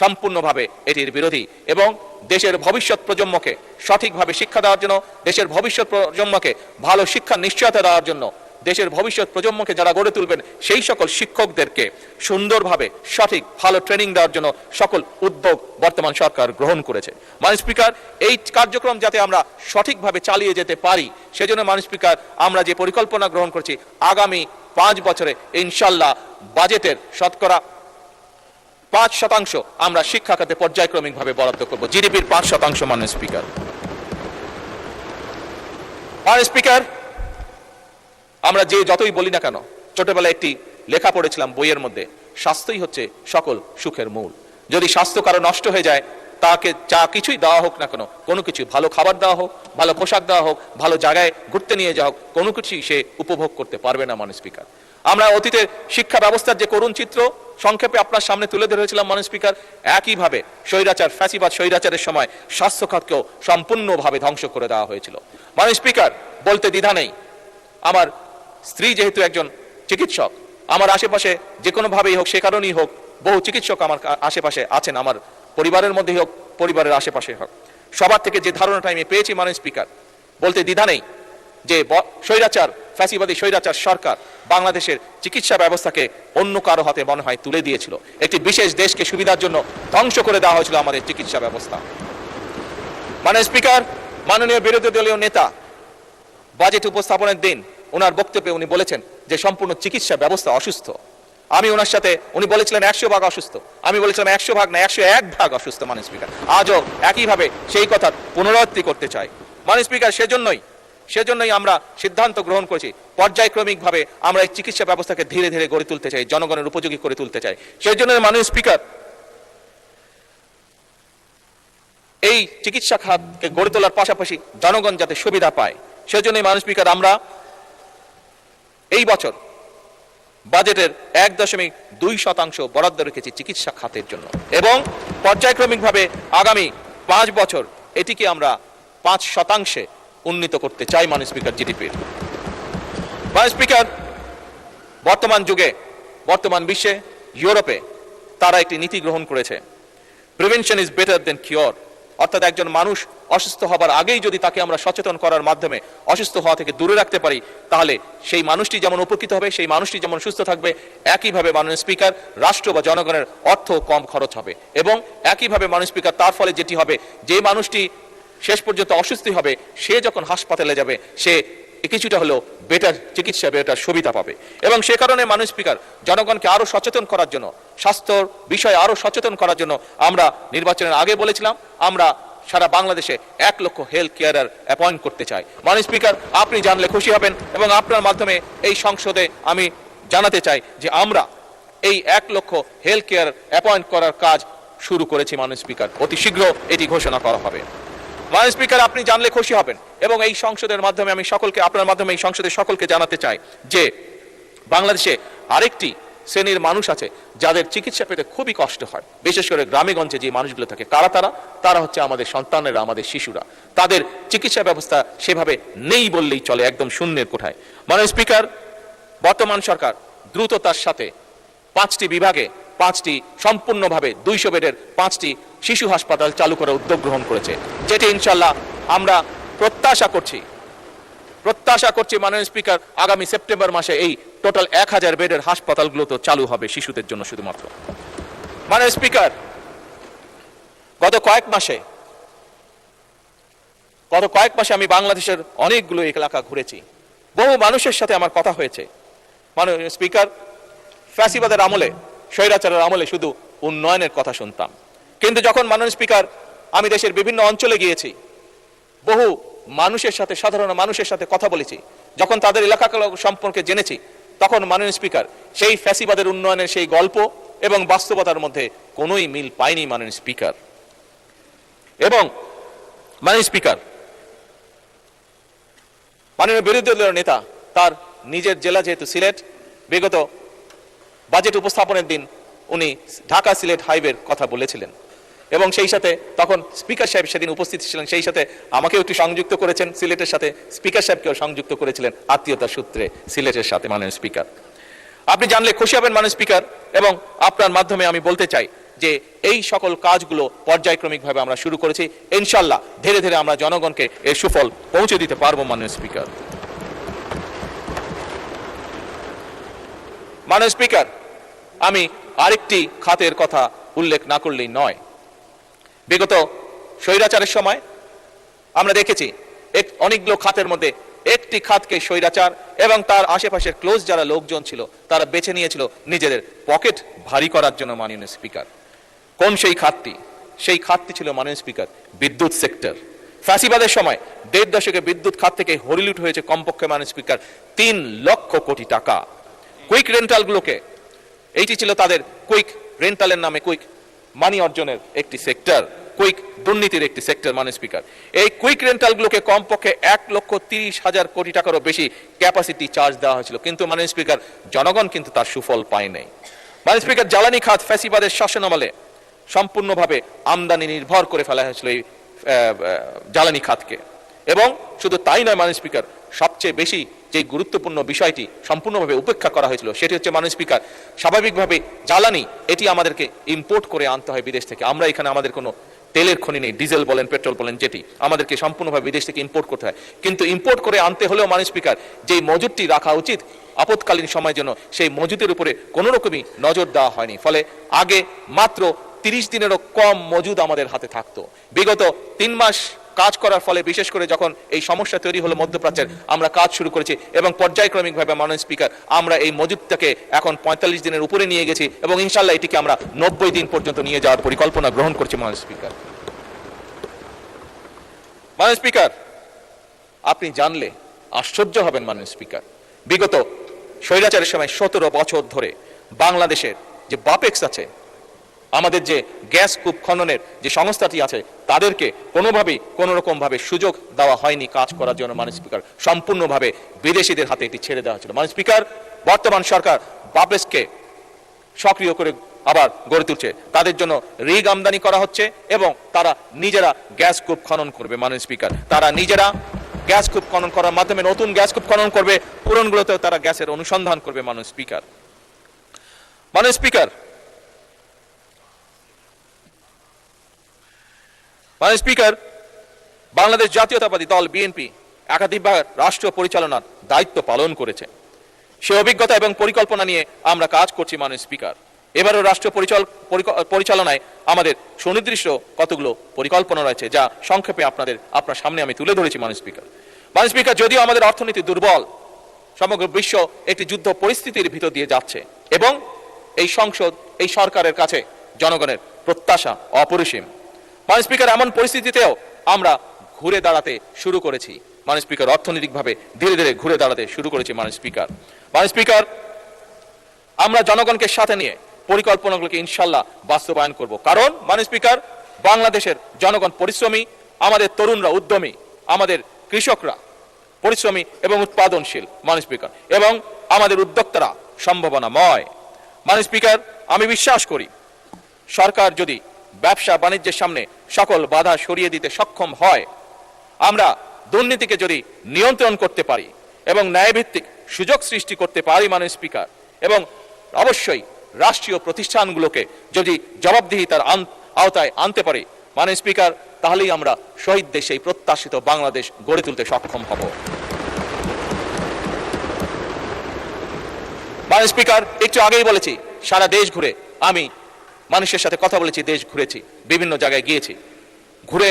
সম্পূর্ণভাবে এটির বিরোধী এবং দেশের ভবিষ্যৎ প্রজন্মকে সঠিকভাবে শিক্ষা দেওয়ার জন্য, দেশের ভবিষ্যৎ প্রজন্মকে ভালো শিক্ষার নিশ্চয়তা দেওয়ার জন্য, দেশের ভবিষ্যৎ প্রজন্মকে যারা গড়ে তুলবেন সেই সকল শিক্ষকদেরকে সুন্দরভাবে সঠিক ভালো ট্রেনিং দেওয়ার জন্য সকল উদ্যোগ বর্তমান সরকার গ্রহণ করেছে। মাননীয় স্পিকার, এই কার্যক্রম যাতে আমরা সঠিকভাবে চালিয়ে যেতে পারি সেজন্য মাননীয় স্পিকার আমরা যে পরিকল্পনা গ্রহণ করছি, আগামী 5 বছরে ইনশাল্লাহ বাজেটের শতকরা 5% আমরা শিক্ষা খাতে পর্যায়ক্রমিকভাবে বরাদ্দ করব, জিডিপির 5%। মাননীয় স্পিকার, মাননীয় স্পিকার, আমরা যে যতই বলি না কেন, ছোটবেলায় একটি লেখা পড়েছিলাম বইয়ের মধ্যে, স্বাস্থ্যই হচ্ছে সকল সুখের মূল। যদি স্বাস্থ্য কারো নষ্ট হয়ে যায়, তাকে যা কিছুই দেওয়া হোক না কেন, কোনো কিছু ভালো খাবার দেওয়া হোক, ভালো পোশাক দেওয়া হোক, ভালো জায়গায় ঘুরতে নিয়ে যাওয়া হোক, কোনো কিছুই সে উপভোগ করতে পারবে না। মাননীয় স্পিকার, আমরা অতীতের শিক্ষা ব্যবস্থার যে করুণ চিত্র সংক্ষেপে আপনার সামনে তুলে ধরেছিলাম। মাননীয় স্পিকার, একইভাবে স্বৈরাচার ফ্যাসিবাদ স্বৈরাচারের সময় স্বাস্থ্য খাতকেও সম্পূর্ণভাবে ধ্বংস করে দেওয়া হয়েছিল। মাননীয় স্পিকার, বলতে দ্বিধা নেই, আমার স্ত্রী যেহেতু একজন চিকিৎসক, আমার আশেপাশে যে কোনোভাবেই হোক, সে কারণেই হোক, বহু চিকিৎসক আমার আশেপাশে আছেন, আমার পরিবারের মধ্যেই হোক, পরিবারের আশেপাশে হোক, সবার থেকে যে ধারণাটা আমি পেয়েছি মাননীয় স্পিকার, বলতে দ্বিধা নেই যে স্বৈরাচার ফ্যাসিবাদী স্বৈরাচার সরকার বাংলাদেশের চিকিৎসা ব্যবস্থাকে অন্য কারো হাতে মনে হয় তুলে দিয়েছিল। একটি বিশেষ দেশকে সুবিধার জন্য ধ্বংস করে দেওয়া হয়েছিল আমাদের চিকিৎসা ব্যবস্থা। মাননীয় স্পিকার, মাননীয় বিরোধী দলীয় নেতা বাজেট উপস্থাপনের দিন ওনার বক্তব্যে উনি বলেছেন যে সম্পূর্ণ চিকিৎসা ব্যবস্থা অসুস্থ। আমি ওনার সাথে, উনি বলেছিলেন 100% অসুস্থ, আমি বলেছিলাম 100% না 101% অসুস্থ। মাননীয় স্পিকার, আজও একইভাবে সেই কথার পুনরাবৃত্তি করতে চাই। মাননীয় স্পিকার, সেজন্যই আমরা সিদ্ধান্ত গ্রহণ করেছি পর্যায়ক্রমিকভাবে আমরা এই চিকিৎসা ব্যবস্থাকে ধীরে ধীরে গড়ে তুলতে চাই, জনগণের উপযোগী করে তুলতে চাই। সেই জন্য মাননীয় স্পিকার, এই চিকিৎসা খাতকে গড়ে তোলার পাশাপাশি জনগণ যাতে সুবিধা পায়, সেজন্যই মাননীয় স্পিকার আমরা এই বছর বাজেটের 1.2% বরাদ্দ রেখেছি চিকিৎসা খাতের জন্য এবং পর্যায়ক্রমিকভাবে আগামী 5 বছর এটিকে আমরা 5% উন্নীত করতে চাই। মাননীয় স্পিকার, জিডিপির। মাননীয় স্পিকার, বর্তমান যুগে, বর্তমান বিশ্বে, ইউরোপে তারা একটি নীতি গ্রহণ করেছে, prevention is better then cure. অর্থাৎ একজন মানুষ অসুস্থ হবার আগেই যদি তাকে আমরা সচেতন করার মাধ্যমে অসুস্থ হওয়া থেকে দূরে রাখতে পারি, তাহলে সেই মানুষটি যেমন উপকৃত হবে, সেই মানুষটি যেমন সুস্থ থাকবে, একইভাবে মাননীয় স্পিকার রাষ্ট্র বা জনগণের অর্থ কম খরচ হবে এবং একইভাবে মাননীয় স্পিকার তার ফলে যেটি হবে, যে মানুষটি শেষ পর্যন্ত অসুস্থ হবে, সে যখন হাসপাতালে যাবে সে কিছুটা হলেও বেটার চিকিৎসা, বেটার সুবিধা পাবে। এবং সে কারণে মাননীয় স্পিকার জনগণকে আরো সচেতন করার জন্য, স্বাস্থ্যর বিষয়ে আরো সচেতন করার জন্য আমরা নির্বাচনের আগে বলেছিলাম আমরা সারা বাংলাদেশে 1 লক্ষ হেলথ কেয়ারার অ্যাপয়েন্ট করতে চাই। মাননীয় স্পিকার, আপনি জানলে খুশি হবেন এবং আপনার মাধ্যমে এই সংসদে আমি জানাতে চাই যে আমরা এই 1 লক্ষ হেলথ কেয়ার অ্যাপয়েন্ট করার কাজ শুরু করেছি। মাননীয় স্পিকার, অতি শীঘ্র এটি ঘোষণা করা হবে। মাননীয় স্পিকার, আপনি জানলে খুশি হবেন এবং এই সংসদের মাধ্যমে আমি সকলকে, আপনার মাধ্যমে এই সংসদের সকলকে জানাতে চাই যে বাংলাদেশে আরেকটি শ্রেণীর মানুষ আছে যাদের চিকিৎসা পেতে খুবই কষ্ট হয়, বিশেষ করে গ্রামে গঞ্জে যে মানুষগুলো থাকে। কারা তারা হচ্ছে আমাদের সন্তানেরা, আমাদের শিশুরা। তাদের চিকিৎসা ব্যবস্থা সেভাবে নেই বললেই চলে, একদম শূন্যের কোঠায়। মাননীয় স্পিকার, বর্তমান সরকার দ্রুততার সাথে 5টি বিভাগে 5টি সম্পূর্ণভাবে 200 বেডের 5টি শিশু হাসপাতাল চালু করার উদ্যোগ গ্রহণ করেছে, যেটি ইনশাল্লাহ আমরা প্রত্যাশা করছি মাননীয় স্পিকার আগামী সেপ্টেম্বর মাসে এই টোটাল 1000 বেডের হাসপাতালগুলো তো চালু হবে শিশুদের জন্য শুধুমাত্র। মাননীয় স্পিকার, গত কয়েক মাসে আমি বাংলাদেশের অনেকগুলো এলাকা ঘুরেছি, বহু মানুষের সাথে আমার কথা হয়েছে। মাননীয় স্পিকার, ফ্যাসিবাদের আমলে, স্বৈরাচারের আমলে শুধু উন্নয়নের কথা শুনতাম, কিন্তু যখন মাননীয় স্পিকার আমি দেশের বিভিন্ন অঞ্চলে গিয়েছি, বহু মানুষের সাথে, সাধারণ মানুষের সাথে কথা বলেছি, যখন তাদের এলাকা সম্পর্কে জেনেছি, তখন মাননীয় স্পিকার সেই ফ্যাসিবাদের উন্নয়নের সেই গল্প এবং বাস্তবতার মধ্যে কোনোই মিল পাইনি। মাননীয় স্পিকার, এবং মাননীয় স্পিকার, মাননীয় বিরোধী দলের নেতা তার নিজের জেলা যেহেতু সিলেট, বিগত বাজেট উপস্থাপনের দিন উনি ঢাকা সিলেট হাইওয়ের কথা বলেছিলেন। এবং সেই সাথে তখন স্পিকার সাহেব সেদিন উপস্থিত ছিলেন, সেই সাথে আমাকেও একটু সংযুক্ত করেছেন সিলেটের সাথে, স্পিকার সাহেবকেও সংযুক্ত করেছিলেন আত্মীয়তার সূত্রে সিলেটের সাথে মাননীয় স্পিকার। আপনি জানলে খুশি হবেন মাননীয় স্পিকার, এবং আপনার মাধ্যমে আমি বলতে চাই যে এই সকল কাজগুলো পর্যায়ক্রমিকভাবে আমরা শুরু করেছি, ইনশাল্লাহ ধীরে ধীরে আমরা জনগণকে এর সুফল পৌঁছে দিতে পারবো মাননীয় স্পিকার। মাননীয় স্পিকার, আমি আরেকটি খাতের কথা উল্লেখ না করলেই নয়। বিগত স্বৈরাচারের সময় আমরা দেখেছি অনেকগুলো খাতের মধ্যে একটি খাতকে স্বৈরাচার এবং তার আশেপাশের ক্লোজ যারা লোকজন ছিল তারা বেছে নিয়েছিল নিজেদের পকেট ভারী করার জন্য মাননীয় স্পিকার। কোন সেই খাতটি? সেই খাতটি ছিল মাননীয় স্পিকার বিদ্যুৎ সেক্টর। ফ্যাসিবাদের সময় 1.5 দশকে বিদ্যুৎ খাত থেকে হরিলুট হয়েছে কমপক্ষে মাননীয় স্পিকার 3 লক্ষ কোটি টাকা। কুইক রেন্টালগুলোকে, এইটি ছিল তাদের কুইক রেন্টালের নামে কুইক মানি অর্জনের একটি সেক্টর, কুইক দুর্নীতির একটি সেক্টর মাননীয় স্পিকার। এই কুইক রেন্টালগুলোকে কমপক্ষে 1,30,000 কোটি টাকারও বেশি ক্যাপাসিটি চার্জ দেওয়া হয়েছিল, কিন্তু মাননীয় স্পিকার জনগণ কিন্তু তার সুফল পায় নাই। মাননীয় স্পিকার, জ্বালানি খাত ফ্যাসিবাদের শাসনামলে সম্পূর্ণভাবে আমদানি নির্ভর করে ফেলা হয়েছিল এই জ্বালানি খাতকে। এবং শুধু তাই নয় মাননীয় স্পিকার, সবচেয়ে বেশি যে গুরুত্বপূর্ণ বিষয়টি সম্পূর্ণভাবে উপেক্ষা করা হয়েছিল সেটি হচ্ছে মাননীয় স্পিকার, স্বাভাবিকভাবে জ্বালানি এটি আমাদেরকে ইম্পোর্ট করে আনতে হয় বিদেশ থেকে। আমরা এখানে আমাদের কোনো তেলের খনি নেই, ডিজেল বলেন পেট্রোল বলেন, যেটি আমাদেরকে সম্পূর্ণভাবে বিদেশ থেকে ইম্পোর্ট করতে হয়। কিন্তু ইম্পোর্ট করে আনতে হলেও মাননীয় স্পিকার যেই মজুদটি রাখা উচিত আপৎকালীন সময়ের জন্য, সেই মজুদের উপরে কোনো রকমই নজর দেওয়া হয়নি। ফলে আগে মাত্র 30 দিনেরও কম মজুদ আমাদের হাতে থাকতো। বিগত 3 মাস কাজ করার ফলে, বিশেষ করে যখন এই সমস্যা তৈরি হলো মধ্যপ্রাচ্যের, আমরা কাজ শুরু করেছি এবং পর্যায়ক্রমিকভাবে মাননীয় স্পিকার আমরা এই মজুদটাকে এখন 45 দিনের উপরে নিয়ে গেছি এবং ইনশাল্লাহ এটিকে আমরা 90 দিন পর্যন্ত নিয়ে যাওয়ার পরিকল্পনা গ্রহণ করছি মাননীয় স্পিকার। মাননীয় স্পিকার, আপনি জানলে আশ্চর্য হবেন মাননীয় স্পিকার, বিগত স্বৈরাচারের সময় 17 বছর ধরে বাংলাদেশের যে বাপেক্স আছে, আমাদের যে গ্যাস কূপ খননের যে সংস্থাটি আছে, তাদেরকে কোনোভাবেই কোনো রকম ভাবে সুযোগ দেওয়া হয়নি কাজ করার জন্য মাননীয় স্পিকার। সম্পূর্ণভাবে বিদেশিদের হাতে এটি ছেড়ে দেওয়া হয়েছিল। মাননীয় স্পিকার, বর্তমান সরকার বাপেক্সকে সক্রিয় করে আবার গড়ে তুলছে, তাদের জন্য রিগ আমদানি করা হচ্ছে এবং তারা নিজেরা গ্যাস কূপ খনন করবে মাননীয় স্পিকার। তারা নিজেরা গ্যাস কূপ খনন করার মাধ্যমে নতুন গ্যাস কূপ খনন করবে, পুরনগুলোতেও তারা গ্যাসের অনুসন্ধান করবে মাননীয় স্পিকার। মাননীয় স্পিকার, মাননীয় স্পিকার, বাংলাদেশ জাতীয়তাবাদী দল বিএনপি একাধিকবার রাষ্ট্র পরিচালনার দায়িত্ব পালন করেছে। সে অভিজ্ঞতা এবং পরিকল্পনা নিয়ে আমরা কাজ করছি মাননীয় স্পিকার। এবারও রাষ্ট্র পরিচালনায় আমাদের সুনির্দিষ্ট কতগুলো পরিকল্পনা রয়েছে, যা সংক্ষেপে আপনার সামনে আমি তুলে ধরেছি মাননীয় স্পিকার। মাননীয় স্পিকার, যদিও আমাদের অর্থনীতি দুর্বল, সমগ্র বিশ্ব একটি যুদ্ধ পরিস্থিতির ভিতর দিয়ে যাচ্ছে এবং এই সংসদ, এই সরকারের কাছে জনগণের প্রত্যাশা অপরিসীম। মাননীয় স্পিকার, এমন পরিস্থিতিতেও আমরা ঘুরে দাঁড়াতে শুরু করেছি মাননীয় স্পিকার, অর্থনৈতিকভাবে ধীরে ধীরে ঘুরে দাঁড়াতে শুরু করেছি মাননীয় স্পিকার। মাননীয় স্পিকার, আমরা জনগণকে সাথে নিয়ে পরিকল্পনাগুলোকে ইনশাল্লাহ বাস্তবায়ন করব, কারণ মাননীয় স্পিকার, বাংলাদেশের জনগণ পরিশ্রমী, আমাদের তরুণরা উদ্যমী, আমাদের কৃষকরা পরিশ্রমী এবং উৎপাদনশীল মাননীয় স্পিকার, এবং আমাদের উদ্যোক্তারা সম্ভাবনাময়। মাননীয় স্পিকার, আমি বিশ্বাস করি সরকার যদি ব্যবসা বাণিজ্যের সামনে সকল বাধা সরিয়ে দিতে সক্ষম হয়, আমরা দুর্নীতিকে যদি নিয়ন্ত্রণ করতে পারি এবং ন্যায়ভিত্তিক সুযোগ সৃষ্টি করতে পারি মাননীয় স্পিকার, এবং অবশ্যই রাষ্ট্রীয় প্রতিষ্ঠানগুলোকে যদি জবাবদিহিতার আওতায় আনতে পারি মাননীয় স্পিকার, তাহলেই আমরা শহীদ দেশে এই প্রত্যাশিত বাংলাদেশ গড়ে তুলতে সক্ষম হব। মাননীয় স্পিকার, একটু আগেই বলেছি সারা দেশ ঘুরে আমি মানুষের সাথে কথা বলেছি, দেশ ঘুরেছি, বিভিন্ন জায়গায় গিয়েছি। ঘুরে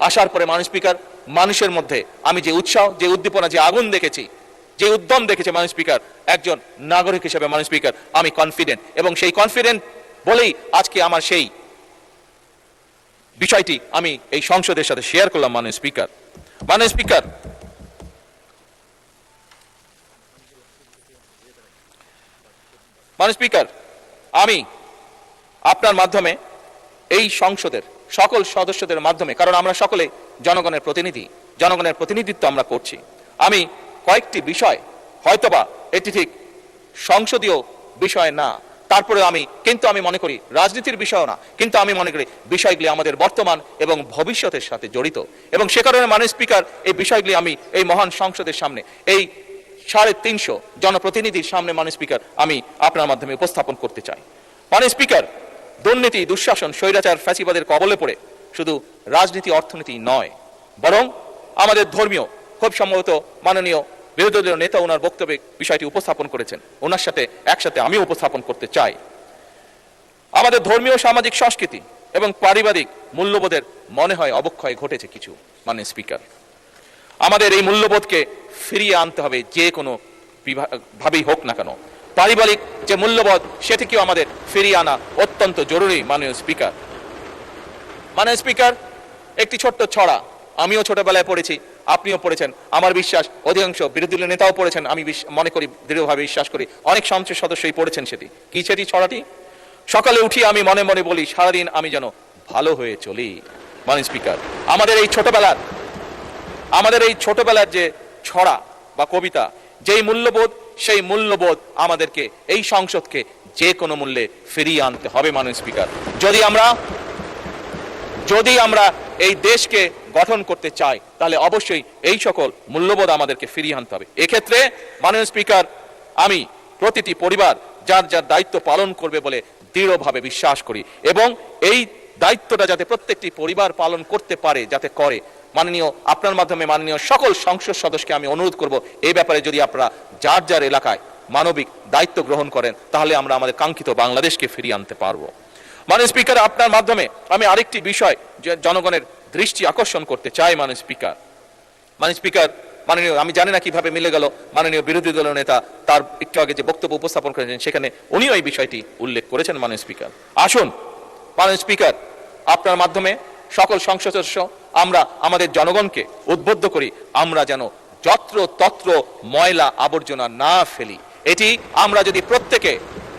আসার পরে মাননীয় স্পিকার, মানুষের মধ্যে আমি যে উৎসাহ, যে উদ্দীপনা, যে আগুন দেখেছি, যে উদ্যম দেখেছি মাননীয় স্পিকার, একজন নাগরিক হিসেবে মাননীয় স্পিকার আমি কনফিডেন্ট, এবং সেই কনফিডেন্ট বলেই আজকে আমার সেই বিষয়টি আমি এই সংসদের সাথে শেয়ার করলাম মাননীয় স্পিকার। মাননীয় স্পিকার, মাননীয় স্পিকার, আমি আপনার মাধ্যমে এই সংসদের সকল সদস্যদের মাধ্যমে, কারণ আমরা সকলে জনগণের প্রতিনিধি, জনগণের প্রতিনিধিত্ব আমরা করছি, আমি কয়েকটি বিষয়, হয়তোবা এটি ঠিক সংসদীয় বিষয় না, তারপরে কিন্তু আমি মনে করি রাজনীতির বিষয় না, কিন্তু আমি মনে করি বিষয়গুলি আমাদের বর্তমান এবং ভবিষ্যতের সাথে জড়িত, এবং সে কারণে মাননীয় স্পিকার এই বিষয়গুলি আমি এই মহান সংসদের সামনে, এই 350 জনপ্রতিনিধির সামনে মাননীয় স্পিকার আমি আপনার মাধ্যমে উপস্থাপন করতে চাই। মাননীয় স্পিকার, দুর্নীতি, দুঃশাসন, স্বৈরাচার, ফ্যাসিবাদের কবলে পড়ে শুধু রাজনীতি অর্থনীতি নয়, বরং আমাদের ধর্মীয়, খুব সম্ভবত মাননীয় বিরোধী দলীয় নেতা ওনার বক্তব্যে বিষয়টি উপস্থাপন করেছেন, ওনার সাথে একসাথে আমি উপস্থাপন করতে চাই। আমাদের ধর্মীয়, সামাজিক, সংস্কৃতি এবং পারিবারিক মূল্যবোধের মনে হয় অবক্ষয় ঘটেছে কিছু। মাননীয় স্পিকার, আমাদের এই মূল্যবোধকে ফিরিয়ে আনতে হবে, যে কোনো ভাবেই হোক না কেন। পারিবারিক যে মূল্যবোধ সেটিকেও আমাদের ফিরিয়ে আনা অত্যন্ত জরুরি। মাননীয় স্পিকার, মাননীয় স্পিকার, একটি ছোট্ট ছড়া আমিও ছোটবেলায় পড়েছি, আপনিও পড়েছেন, আমার বিশ্বাস অধিকাংশ বিরোধী দলীয় নেতাও পড়েছেন, আমি মনে করি, দৃঢ়ভাবে বিশ্বাস করি অনেক সংসদ সদস্যই পড়েছেন সেটি। কি সেটি ছড়াটি? সকালে উঠি আমি মনে মনে বলি, সারাদিন আমি যেন ভালো হয়ে চলি। মাননীয় স্পিকার, আমাদের এই ছোটবেলার যে ছড়া বা কবিতা, যেই মূল্যবোধ, সেই মূল্যবোধ আমাদেরকে এই সংসদকে যে কোনো মূল্যে ফিরিয়ে আনতে হবে। মাননীয় স্পিকার, যদি আমরা এই দেশকে গঠন করতে চাই, তাহলে অবশ্যই এই সকল মূল্যবোধ আমাদেরকে ফিরিয়ে আনতে হবে। এক্ষেত্রে মাননীয় স্পিকার, আমি প্রতিটি পরিবার যার যার দায়িত্ব পালন করবে বলে দৃঢ়ভাবে বিশ্বাস করি, এবং এই দায়িত্বটা যাতে প্রত্যেকটি পরিবার পালন করতে পারে, যাতে করে। মাননীয়, আপনার মাধ্যমে মাননীয় সকল সংসদ সদস্যকে আমি অনুরোধ করব, এই ব্যাপারে যদি আপনারা যার যার এলাকায় মানবিক দায়িত্ব গ্রহণ করেন, তাহলে আমরা আমাদের কাঙ্ক্ষিত বাংলাদেশকে ফিরিয়ে আনতে পারবো। মাননীয় স্পিকার, আপনার মাধ্যমে আমি আরেকটি বিষয় জনগণের দৃষ্টি আকর্ষণ করতে চাই। মাননীয় স্পিকার, মাননীয়, আমি জানি না কিভাবে মিলে গেল, মাননীয় বিরোধী দলীয় নেতা তার একটু আগে যে বক্তব্য উপস্থাপন করেছেন সেখানে উনিও এই বিষয়টি উল্লেখ করেছেন। মাননীয় স্পিকার, আসুন মাননীয় স্পিকার, আপনার মাধ্যমে সকল সংসদ সদস্য আমরা আমাদের জনগণকে উদ্বুদ্ধ করি, আমরা যেন যত্র তত্র ময়লা আবর্জনা না ফেলি। এটি আমরা যদি প্রত্যেকে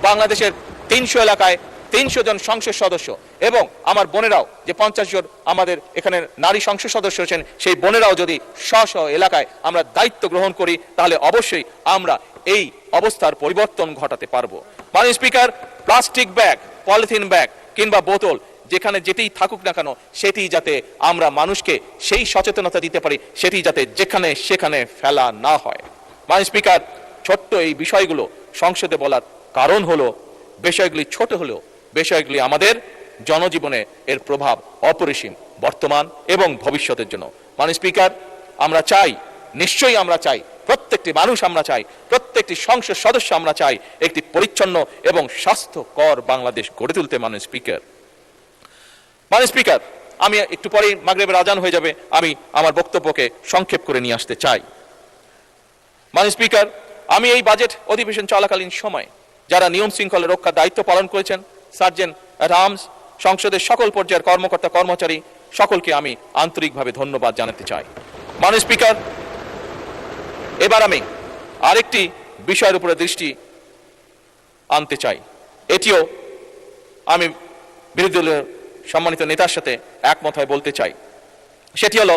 বাংলাদেশের 300 এলাকায় 300 জন সংসদ সদস্য, এবং আমার বোনেরাও যে 50 জন আমাদের এখানে নারী সংসদ সদস্য আছেন, সেই বোনেরাও যদি স্ব এলাকায় আমরা দায়িত্ব গ্রহণ করি, তাহলে অবশ্যই আমরা এই অবস্থার পরিবর্তন ঘটাতে পারবো। মাননীয় speaker, plastic bag, polythene bag কিংবা বোতল যেখানে যেতেই থাকুক না কেন, সেটি যাতে আমরা মানুষকে সেই সচেতনতা দিতে পারি, সেটি যাতে যেখানে সেখানে ফেলা না হয়। মাননীয় স্পিকার, ছোট্ট এই বিষয়গুলো সংসদে বলার কারণ হলো, বিষয়গুলি ছোট হলেও বিষয়গুলি আমাদের জনজীবনে এর প্রভাব অপরিসীম, বর্তমান এবং ভবিষ্যতের জন্য। মাননীয় স্পিকার, আমরা চাই, নিশ্চয়ই আমরা চাই, প্রত্যেকটি মানুষ আমরা চাই, প্রত্যেকটি সংসদ সদস্য আমরা চাই একটি পরিচ্ছন্ন এবং স্বাস্থ্যকর বাংলাদেশ গড়ে তুলতে। মাননীয় স্পিকার, আমি একটু পরেই মাগরিবের আজান হয়ে যাবে, আমি আমার বক্তব্যকে সংক্ষেপ করে নিয়ে আসতে চাই। মাননীয় স্পিকার, আমি এই বাজেট অধিবেশন চলাকালীন সময় যারা নিয়ম শৃঙ্খলা রক্ষার দায়িত্ব পালন করেছেন, সার্জেন্ট অ্যাট আর্মস, সংসদের সকল পর্যায়ের কর্মকর্তা কর্মচারী, সকলকে আমি আন্তরিকভাবে ধন্যবাদ জানাতে চাই। মাননীয় স্পিকার, এবার আমি আরেকটি বিষয়ের উপরে দৃষ্টি আনতে চাই, এটিও আমি বিরোধী দলের সম্মানিত নেতার সাথে একমত হয়ে বলতে চাই। সেটি হলো,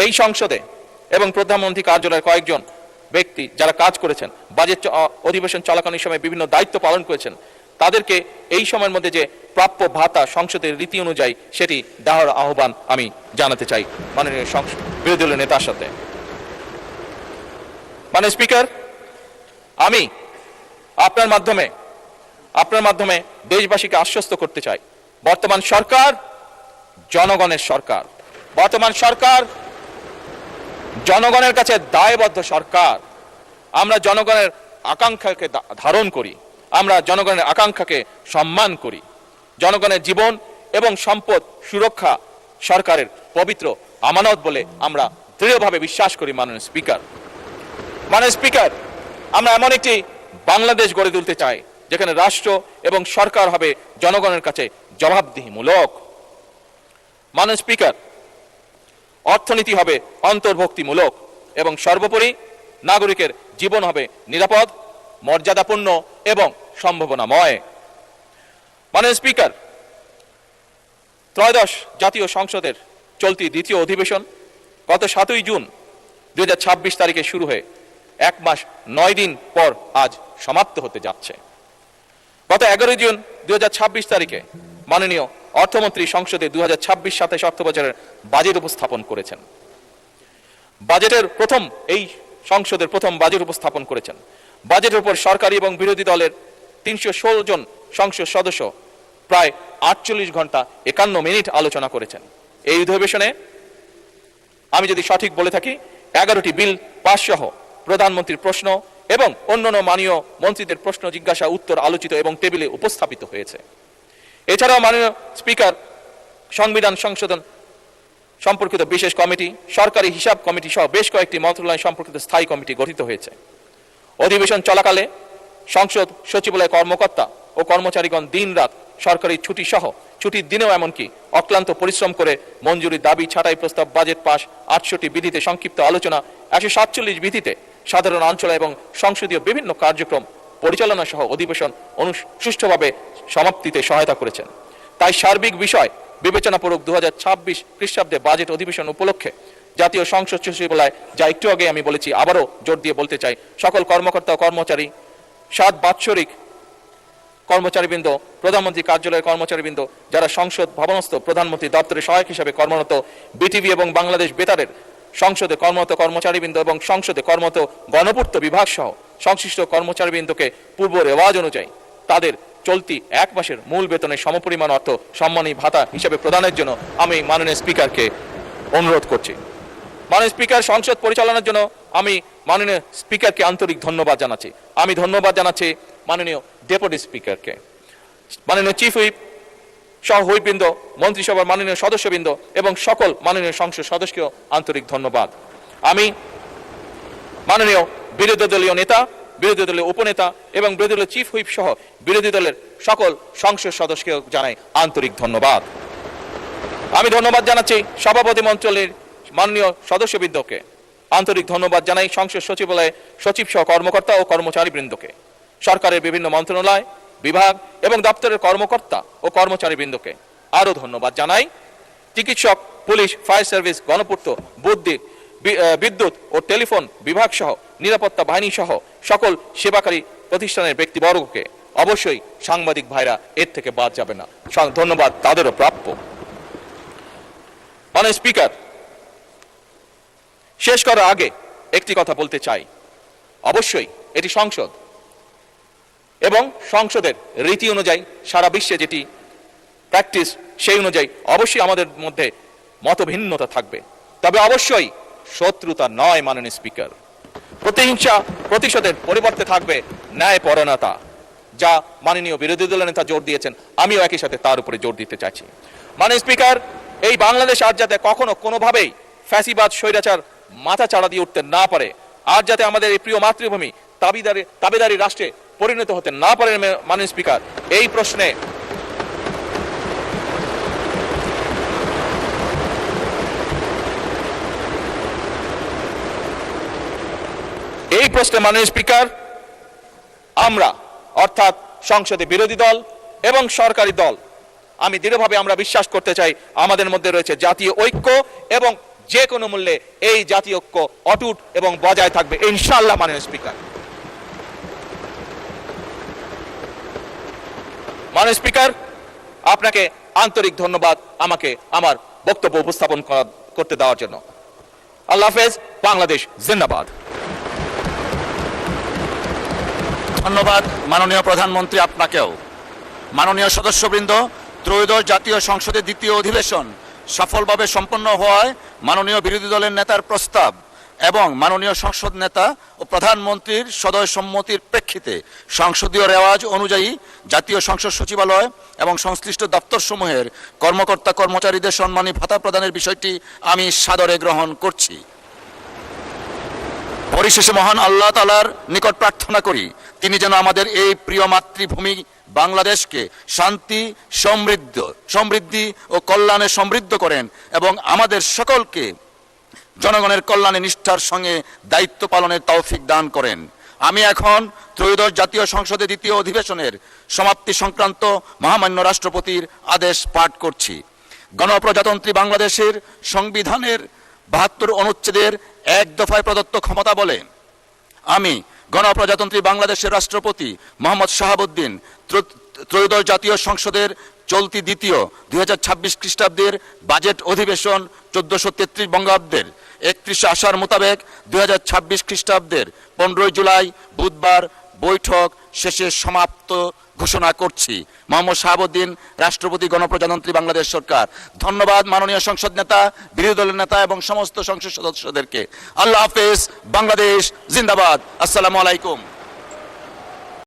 এই সংসদে এবং প্রধানমন্ত্রী কার্যালয়ের কয়েকজন ব্যক্তি যারা কাজ করেছেন, বাজেট অধিবেশন চলাকালীন সময় বিভিন্ন দায়িত্ব পালন করেছেন, তাদেরকে এই সময়ের মধ্যে যে প্রাপ্য ভাতা সংসদের রীতি অনুযায়ী সেটি দেওয়ার আহ্বান আমি জানাতে চাই মাননীয় বিরোধী দলের নেতার সাথে। মাননীয় স্পিকার, আমি আপনার মাধ্যমে দেশবাসীকে আশ্বস্ত করতে চাই, বর্তমান সরকার জনগণের সরকার, বর্তমান সরকার জনগণের কাছে দায়বদ্ধ সরকার। আমরা জনগণের আকাঙ্ক্ষাকে ধারণ করি, আমরা জনগণের আকাঙ্ক্ষাকে সম্মান করি। জনগণের জীবন এবং সম্পদ সুরক্ষা সরকারের পবিত্র আমানত বলে আমরা দৃঢ়ভাবে বিশ্বাস করি। মাননীয় স্পিকার, আমরা এমন একটি বাংলাদেশ গড়ে তুলতে চাই যেখানে রাষ্ট্র এবং সরকার হবে জনগণের কাছে জবাবদিহিমূলক। মাননীয় স্পিকার, অর্থনীতি হবে অন্তর্ভুক্তিমূলক এবং সর্বোপরি নাগরিকের জীবন হবে নিরাপদ, মর্যাদাপূর্ণ এবং সম্ভাবনাময়। মাননীয় স্পিকার, ত্রয়োদশ জাতীয় সংসদের চলতি দ্বিতীয় অধিবেশন গত 7ই জুন 2026 তারিখে শুরু হয়ে 1 মাস 9 দিন পর আজ সমাপ্ত হতে যাচ্ছে। গত 11 জুন 2026 তারিখে মাননীয় অর্থমন্ত্রী সংসদে 2026-27 অর্থ বছরের বাজেট উপস্থাপন করেছেন। বাজেটের প্রথম এই সংসদের প্রথম বাজেট উপস্থাপন করেছেন। বাজেটের উপর সরকারি এবং বিরোধী দলের 316 জন সংসদ সদস্য প্রায় 48 ঘন্টা 51 মিনিট আলোচনা করেছেন। এই অধিবেশনে আমি যদি সঠিক বলে থাকি 11টি বিল পাস সহ প্রধানমন্ত্রীর প্রশ্ন এবং অন্যান্য মাননীয় মন্ত্রীদের প্রশ্ন জিজ্ঞাসা উত্তর আলোচিত এবং টেবিলে উপস্থাপিত হয়েছে। এছাড়াও মাননীয় স্পিকার সংবিধান সংশোধন সম্পর্কিত বিশেষ কমিটি, সরকারি হিসাব কমিটি সহ বেশ কয়েকটি মন্ত্রণালয় সম্পর্কিত স্থায়ী কমিটি গঠিত হয়েছে। অধিবেশন চলাকালে সংসদ সচিবালয় কর্মকর্তা ও কর্মচারীগণ দিনরাত সরকারি ছুটি সহ ছুটির দিনেও এমনকি অক্লান্ত পরিশ্রম করে মঞ্জুরি দাবি ছাঁটাই প্রস্তাব বাজেট পাস 68 বিধিতে সংক্ষিপ্ত আলোচনা 147 বিধিতে সাধারণ আলোচনা এবং সংসদীয় বিভিন্ন কার্যক্রম পরিচালনা সহ অধিবেশন সুষ্ঠুভাবে সমাপ্তিতে সহায়তা করেছেন। তাই সার্বিক বিষয় বিবেচনাপূর্বক 2026 খ্রিস্টাব্দে বাজেট অধিবেশন উপলক্ষে জাতীয় সংসদ সচিবালয়, যা একটু আগে আমি বলেছি আবারও জোর দিয়ে বলতে চাই, সকল কর্মকর্তা ও কর্মচারী, 7 বাৎসরিক কর্মচারীবৃন্দ, প্রধানমন্ত্রী কার্যালয়ের কর্মচারীবৃন্দ, যারা সংসদ ভবনস্থ প্রধানমন্ত্রী দপ্তরে সহায়ক হিসেবে কর্মরত, বিটিভি এবং বাংলাদেশ বেতারের সংসদে কর্মরত কর্মচারীবৃন্দ এবং সংসদে কর্মরত গণপূর্ত বিভাগ সহ সংশ্লিষ্ট কর্মচারীবৃন্দকে পূর্ব রেওয়াজ অনুযায়ী তাদের চলতি 1 মাসের মূল বেতনের সমপরিমাণ অর্থ সম্মানী ভাতা হিসেবে প্রদানের জন্য আমি মাননীয় স্পিকারকে অনুরোধ করছি। মাননীয় স্পিকার, সংসদ পরিচালনার জন্য আমি মাননীয় স্পিকারকে আন্তরিক ধন্যবাদ জানাচ্ছি। আমি ধন্যবাদ জানাচ্ছি মাননীয় ডেপুটি স্পিকারকে, মাননীয় চিফ হুইপ সহ হুইপবৃন্দ, মন্ত্রিসভার মাননীয় সদস্যবৃন্দ এবং সকল মাননীয় সংসদ সদস্যকেও আন্তরিক ধন্যবাদ। আমি মাননীয় বিরোধী দলীয় নেতা, বিরোধী দলীয় উপনেতা এবং বিরোধী দলের চিফ হুইপ সহ বিরোধী দলের সকল সংসদ সদস্যকেও জানাই আন্তরিক ধন্যবাদ। আমি ধন্যবাদ জানাচ্ছি সভাপতি মণ্ডলীর মাননীয় সদস্যবৃন্দকে, আন্তরিক ধন্যবাদ জানাই সংসদ সচিবালয়ে সচিব সহ কর্মকর্তা ও কর্মচারীবৃন্দকে, সরকারের বিভিন্ন মন্ত্রণালয়, বিভাগ এবং দপ্তরের কর্মকর্তা ও কর্মচারীবৃন্দকে আরও ধন্যবাদ জানাই চিকিৎসক, পুলিশ, ফায়ার সার্ভিস, গণপূর্ত, বিদ্যুৎ ও টেলিফোন বিভাগ সহ নিরাপত্তা বাহিনী সহ সকল সেবাকারী প্রতিষ্ঠানের ব্যক্তিবর্গকে। অবশ্যই সাংবাদিক ভাইরা এর থেকে বাদ যাবে না, ধন্যবাদ তাদেরও প্রাপ্য। মাননীয় স্পিকার, শেষ করার আগে একটি কথা বলতে চাই। অবশ্যই এটি সংসদ এবং সংসদের রীতি অনুযায়ী সারা বিশ্বে যেটি প্র্যাকটিস, সেই অনুযায়ী অবশ্যই আমাদের মধ্যে মতভিন্নতা থাকবে, তবে অবশ্যই শত্রুতা নয়। মাননীয় স্পিকার, প্রতিহিংসা প্রতিশোধের পরিবর্তে থাকবে ন্যায়পরায়ণতা, যা মাননীয় বিরোধী দলের নেতা জোর দিয়েছেন, আমিও একই সাথে তার উপরে জোর দিতে চাইছি। মাননীয় স্পিকার, এই বাংলাদেশ আর যাতে কখনো কোনোভাবেই ফ্যাসিবাদ স্বৈরাচার মাথা চাড়া দিয়ে উঠতে না পারে, আর যাতে আমাদের এই প্রিয় মাতৃভূমি তাবেদারি রাষ্ট্রে পরিণত হতে না পারে, মাননীয় স্পিকার, এই প্রশ্নে মাননীয় স্পিকার, আমরা অর্থাৎ সংসদে বিরোধী দল এবং সরকারি দল, আমি দৃঢ়ভাবে আমরা বিশ্বাস করতে চাই আমাদের মধ্যে রয়েছে জাতীয় ঐক্য এবং যে কোনো মূল্যে এই জাতীয় ঐক্য অটুট এবং বজায় থাকবে ইনশাআল্লাহ। মাননীয় স্পিকার, মাননীয় স্পিকার, আপনাকে আন্তরিক ধন্যবাদ আমাকে আমার বক্তব্য উপস্থাপন করতে দেওয়ার জন্য। আল্লাহ হাফেজ। বাংলাদেশ জিন্দাবাদ। ধন্যবাদ মাননীয় প্রধানমন্ত্রী আপনাকেও। মাননীয় সদস্যবৃন্দ, ত্রয়োদশ জাতীয় সংসদের দ্বিতীয় অধিবেশন সফলভাবে সম্পন্ন হওয়ায় মাননীয় বিরোধী দলের নেতার প্রস্তাব এবং মাননীয় সংসদ নেতা ও প্রধানমন্ত্রীর সদয় সম্মতির প্রেক্ষিতে সংসদীয় রেওয়াজ অনুযায়ী জাতীয় সংসদ সচিবালয় এবং সংশ্লিষ্ট দপ্তরসমূহের কর্মকর্তা কর্মচারীদের সম্মানী ভাতা প্রদানের বিষয়টি আমি সাদরে গ্রহণ করছি। পরিশেষে মহান আল্লাহ তাআলার নিকট প্রার্থনা করি, তিনি যেন আমাদের এই প্রিয় মাতৃভূমি বাংলাদেশকে শান্তি, সমৃদ্ধি ও কল্যাণে সমৃদ্ধ করেন এবং আমাদের সকলকে জনগণের কল্যাণে নিষ্ঠার সঙ্গে দায়িত্ব পালনের তৌফিক দান করেন। আমি এখন ত্রয়োদশ জাতীয় সংসদের দ্বিতীয় অধিবেশনের সমাপ্তি সংক্রান্ত মহামান্য রাষ্ট্রপতির আদেশ পাঠ করছি। গণপ্রজাতন্ত্রী বাংলাদেশের সংবিধানের 72 অনুচ্ছেদের 1 দফায় প্রদত্ত ক্ষমতা বলে আমি গণপ্রজাতন্ত্রী বাংলাদেশের রাষ্ট্রপতি মোহাম্মদ শাহাবুদ্দিন ত্রয়োদশ জাতীয় সংসদের চলতি দ্বিতীয় 2026 খ্রিস্টাব্দের বাজেট অধিবেশন 1433 বঙ্গাব্দের 31 আষাঢ় মোতাবেক 2026 খ্রিস্টাব্দের 15 জুলাই বুধবার বৈঠক শেষে সমাপ্ত ঘোষণা করছি। মোহাম্মদ শাহাবুদ্দিন, রাষ্ট্রপতি, গণপ্রজাতন্ত্রী বাংলাদেশ সরকার। ধন্যবাদ মাননীয় সংসদ নেতা, বিরোধী দলের নেতা এবং সমস্ত সংসদ সদস্যদেরকে। আল্লাহ হাফেজ। বাংলাদেশ জিন্দাবাদ। আসসালামু আলাইকুম।